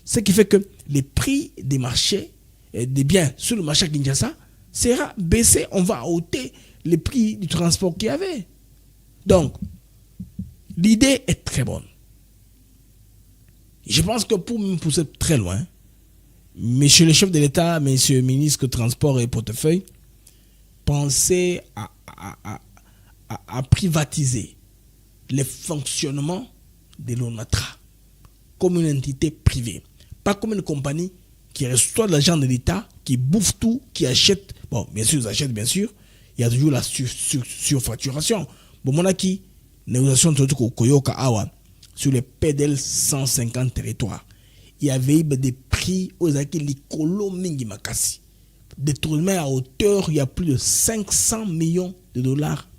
[SPEAKER 1] Ce qui fait que les prix des marchés, des biens sur le marché Kinshasa, sera baissé. On va ôter les prix du transport qu'il y avait. Donc, l'idée est très bonne. Je pense que pour me pousser très loin, monsieur le chef de l'État, monsieur le ministre Transport et Portefeuille, pensez à privatiser le fonctionnement de l'ONATRA comme une entité privée. Pas comme une compagnie qui reçoit de l'argent de l'État, qui bouffe tout, qui achète. Bon, bien sûr, ils achètent, bien sûr. Il y a toujours la surfacturation. Bon, mon acquis, négociation de Koyoka Awa, sur les PDL 150 territoires. Il y avait des prix aux acquis Likolo Mingi Makasi. Détournement à hauteur, il y a plus de $500 millions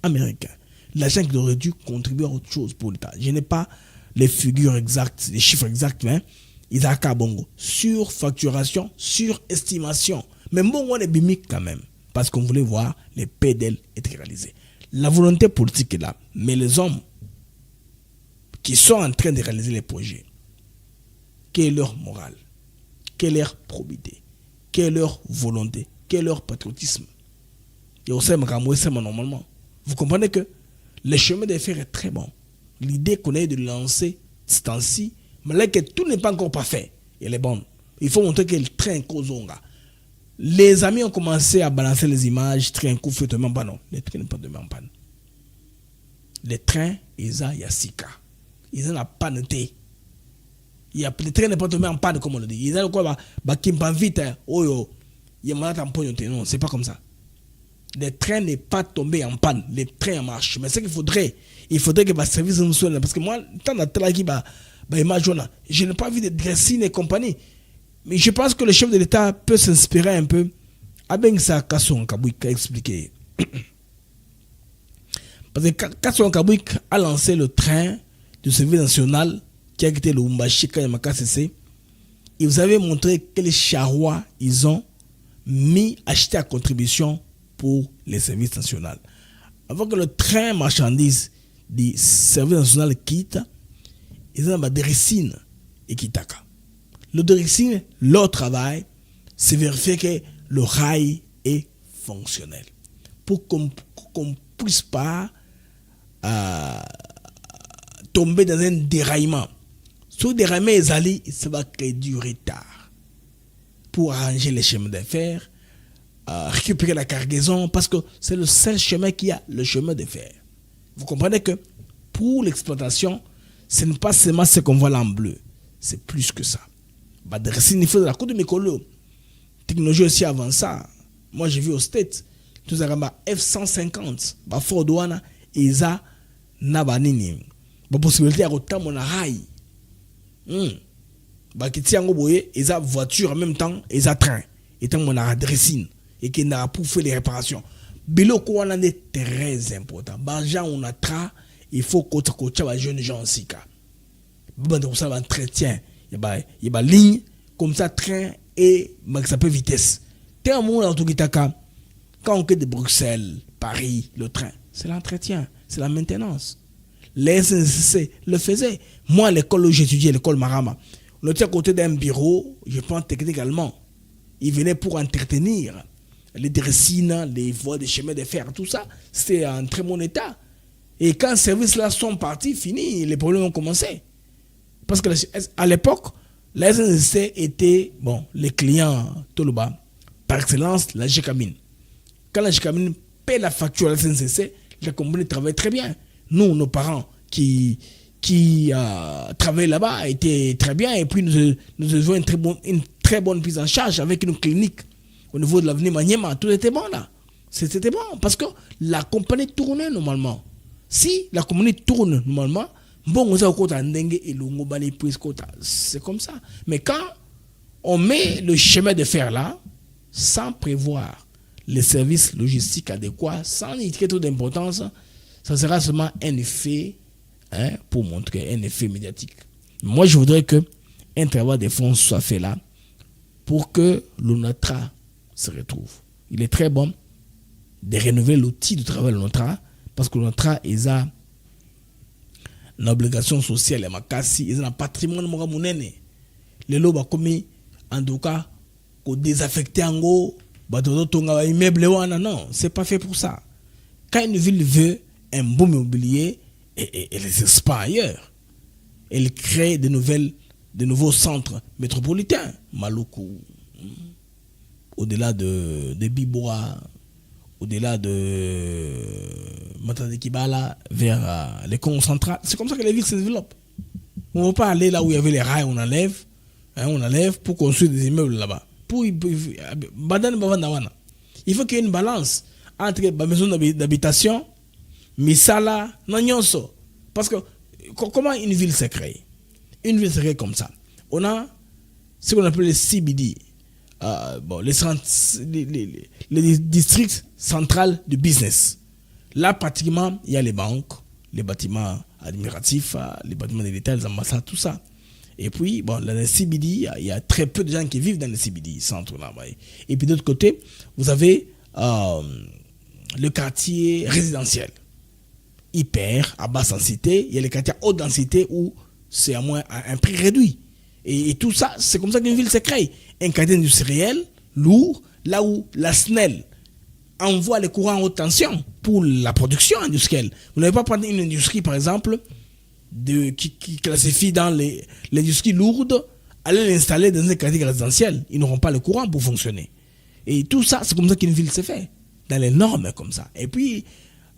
[SPEAKER 1] américains. L'argent qui aurait dû contribuer à autre chose pour l'État. Je n'ai pas les figures exactes, les chiffres exacts, mais Isaka Bongo. Surfacturation, surestimation. Mais bon, on est bimique quand même. Parce qu'on voulait voir les PDL être réalisés. La volonté politique est là. Mais les hommes qui sont en train de réaliser les projets, quelle est leur morale? Quelle est leur probité? Quelle est leur volonté? Quel est leur patriotisme? Et on sait normalement. Vous comprenez que le chemin de fer est très bon. L'idée qu'on ait de lancer ce temps-ci, mais là que tout n'est pas encore parfait, elle est bonne. Il faut montrer que le train Kozonga, Les amis ont commencé à balancer les images, train, coup, feu, tombé en panne. Non, les trains ne sont pas tombés en panne. Les trains, ils ont Yassika. Ils ont la panne. Les trains ne sont pas tombés en panne, comme on le dit. Ils ont quoi, qui me vite, oh, il y a malade en pognon. Non, c'est pas comme ça. Les trains n'est pas tombé en panne. Les trains marchent. Mais ce qu'il faudrait, que le service nous soit là. Parce que moi, tant de qui je n'ai pas vu de dressing et compagnie. Mais je pense que le chef de l'État peut s'inspirer un peu. Abengsa Kasson Kabouik a expliqué. Parce que Kasson Kabouik a lancé le train du service national qui a quitté le Umbashi Kayamaka CC. Et vous avez montré quels charrois ils ont mis acheté à contribution pour les services nationaux. Avant que le train marchandise du service national quitte, ils ont des racines et Kitaka. Le dressing, leur travail, c'est vérifier que le rail est fonctionnel. Pour qu'on ne puisse pas tomber dans un déraillement. Si le déraillement est allé, ça va créer du retard. Pour arranger les chemins de fer, récupérer la cargaison, parce que c'est le seul chemin qui a, le chemin de fer. Vous comprenez que pour l'exploitation, ce n'est pas seulement ce qu'on voit là en bleu, c'est plus que ça. Il faut de la côte de Mécolo. Technologie aussi avancée. Moi, j'ai vu au States, tout ça, F-150, Ford Douane, ils ont nabanini. La possibilité à autant mon rail. Ils ont voiture en même temps, ils ont train. Et tant mon dressing. Et qui n'a pas fait les réparations. Bilo quoi on est très important. Barjan on a tra, il faut qu'on les jeunes gens aussi. Pour ça, l'entretien. Il y a une ligne, comme ça, train et ça peut vitesse. Quand on est de Bruxelles, Paris, le train, c'est l'entretien, c'est la maintenance. Les SNCC le faisaient. Moi, l'école où j'étudiais, l'école Marama, on était à côté d'un bureau, je pense techniquement, ils venaient pour entretenir les dressines, les voies de chemin de fer, tout ça, c'était en très bon état. Et quand les services là sont partis, fini, les problèmes ont commencé. Parce que à l'époque, la SNCC était, les clients, tout le bas, par excellence, la GCAMIN. Quand la GCAMIN paie la facture à la SNCC, la compagnie travaille très bien. Nous, nos parents qui travaillaient là-bas étaient très bien. Et puis, nous avons une très bonne prise en charge avec une clinique au niveau de l'avenue Maniema. Tout était bon là. C'était bon parce que la compagnie tournait normalement. Si la compagnie tourne normalement, c'est comme ça. Mais quand on met le chemin de fer là, sans prévoir les services logistiques adéquats, sans y trop d'importance, ça sera seulement un effet, pour montrer un effet médiatique. Moi, je voudrais qu'un travail de fond soit fait là pour que l'ONATRA se retrouve. Il est très bon de renouveler l'outil de travail de l'ONATRA parce que l'ONATRA est à l'obligation sociale, ils ont un patrimoine mounene. Les lots commis en tout cas qu'on désaffecté en gros, non, c'est pas fait pour ça. Quand une ville veut un bon immobilier, elle ne laisse pas ailleurs. Elle crée de nouveaux centres métropolitains, Maluku, au-delà de Biboa, au-delà de Matane Kibala, vers les Congos centrales. C'est comme ça que les villes se développent. On ne va pas aller là où il y avait les rails, on enlève pour construire des immeubles là-bas. Il faut qu'il y ait une balance entre les maisons d'habitation, Misala, Nanyonso. Parce que comment une ville s'est créée? Une ville s'est créée comme ça. On a ce qu'on appelle les CBD. Les districts centrales du business. Là, pratiquement, il y a les banques, les bâtiments administratifs, les bâtiments de l'État, les ambassades, tout ça. Et puis, dans les CBD, il y a très peu de gens qui vivent dans les CBD, centres là. Et puis, d'autre côté, vous avez le quartier résidentiel. Hyper, à basse densité. Il y a les quartiers à haute densité où c'est à un prix réduit. Et tout ça, c'est comme ça qu'une ville se crée. Un quartier industriel, lourd, là où la SNEL envoie les courants en haute tension pour la production industrielle. Vous n'avez pas prendre une industrie, par exemple, qui classifie dans l'industrie lourde, aller l'installer dans un quartier résidentiel. Ils n'auront pas le courant pour fonctionner. Et tout ça, c'est comme ça qu'une ville se fait, dans les normes comme ça. Et puis,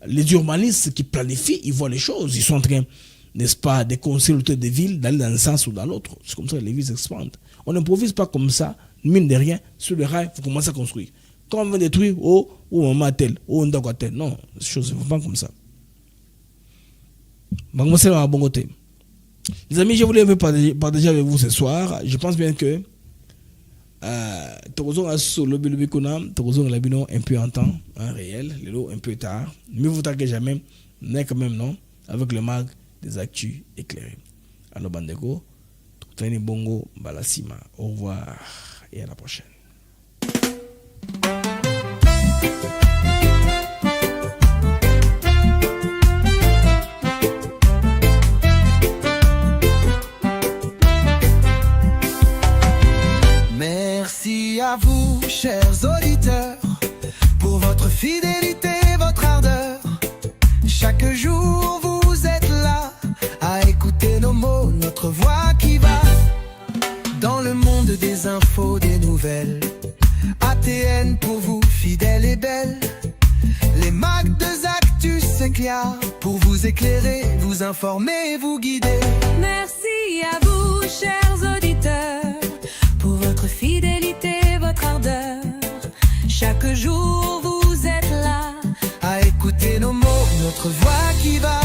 [SPEAKER 1] les urbanistes qui planifient, ils voient les choses. Ils sont en train, n'est-ce pas, de construire des villes, d'aller dans un sens ou dans l'autre. C'est comme ça que les villes s'expandent. On n'improvise pas comme ça, mine de rien, sur le rail, il faut commencer à construire. Quand on veut détruire, oh, on m'a tel, oh, on doit tel. Non, les choses ne vont pas comme ça. On va commencer à bon côté. Les amis, je voulais partager avec vous ce soir. Je pense bien que Torozon sur le Bilubikuna, Torozon Labino un peu en temps, réel, le lot un peu tard. Mieux vaut tard que jamais, mais quand même non, avec le mag des actus éclairés. Alors Bandeko, Tani Bongo, Balasima. Au revoir et à la prochaine.
[SPEAKER 9] Merci à vous, chers auditeurs, pour votre fidélité, votre ardeur. Chaque jour vous êtes là à écouter nos mots, notre voix qui va dans le monde des infos, des nouvelles. ATN pour vous, fidèle et belle. Les mags de Actus, c'est clair, pour vous éclairer, vous informer et vous guider.
[SPEAKER 10] Merci à vous, chers auditeurs, pour votre fidélité, votre ardeur. Chaque jour vous êtes là
[SPEAKER 9] à écouter nos mots, notre voix qui va.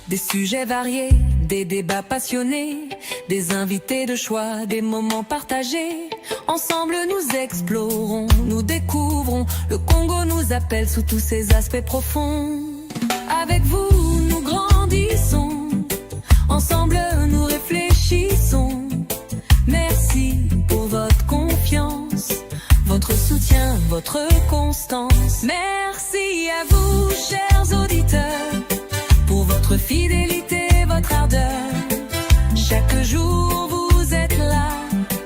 [SPEAKER 10] Des sujets variés, des débats passionnés, des invités de choix, des moments partagés. Ensemble nous explorons, nous découvrons. Le Congo nous appelle sous tous ses aspects profonds. Avec vous nous grandissons, ensemble nous réfléchissons. Merci pour votre confiance, votre soutien, votre constance. Merci à vous, chers auditeurs, pour votre fidélité, votre ardeur. Chaque jour vous êtes là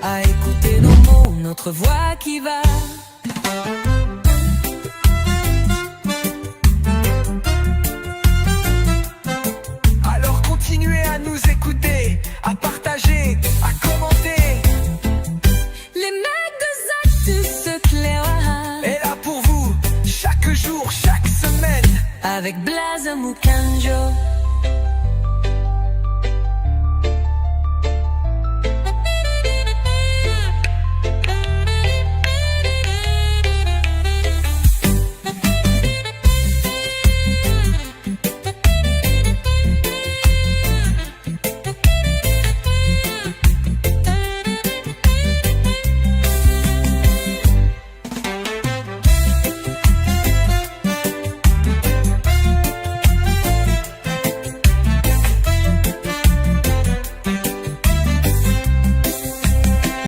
[SPEAKER 10] à écouter nos mots, notre voix qui va.
[SPEAKER 9] Alors continuez à nous écouter, à partager, à commenter.
[SPEAKER 10] Les mecs de Actus clair
[SPEAKER 9] est là pour vous, chaque jour, chaque semaine.
[SPEAKER 10] Avec Blaise Mukanjo.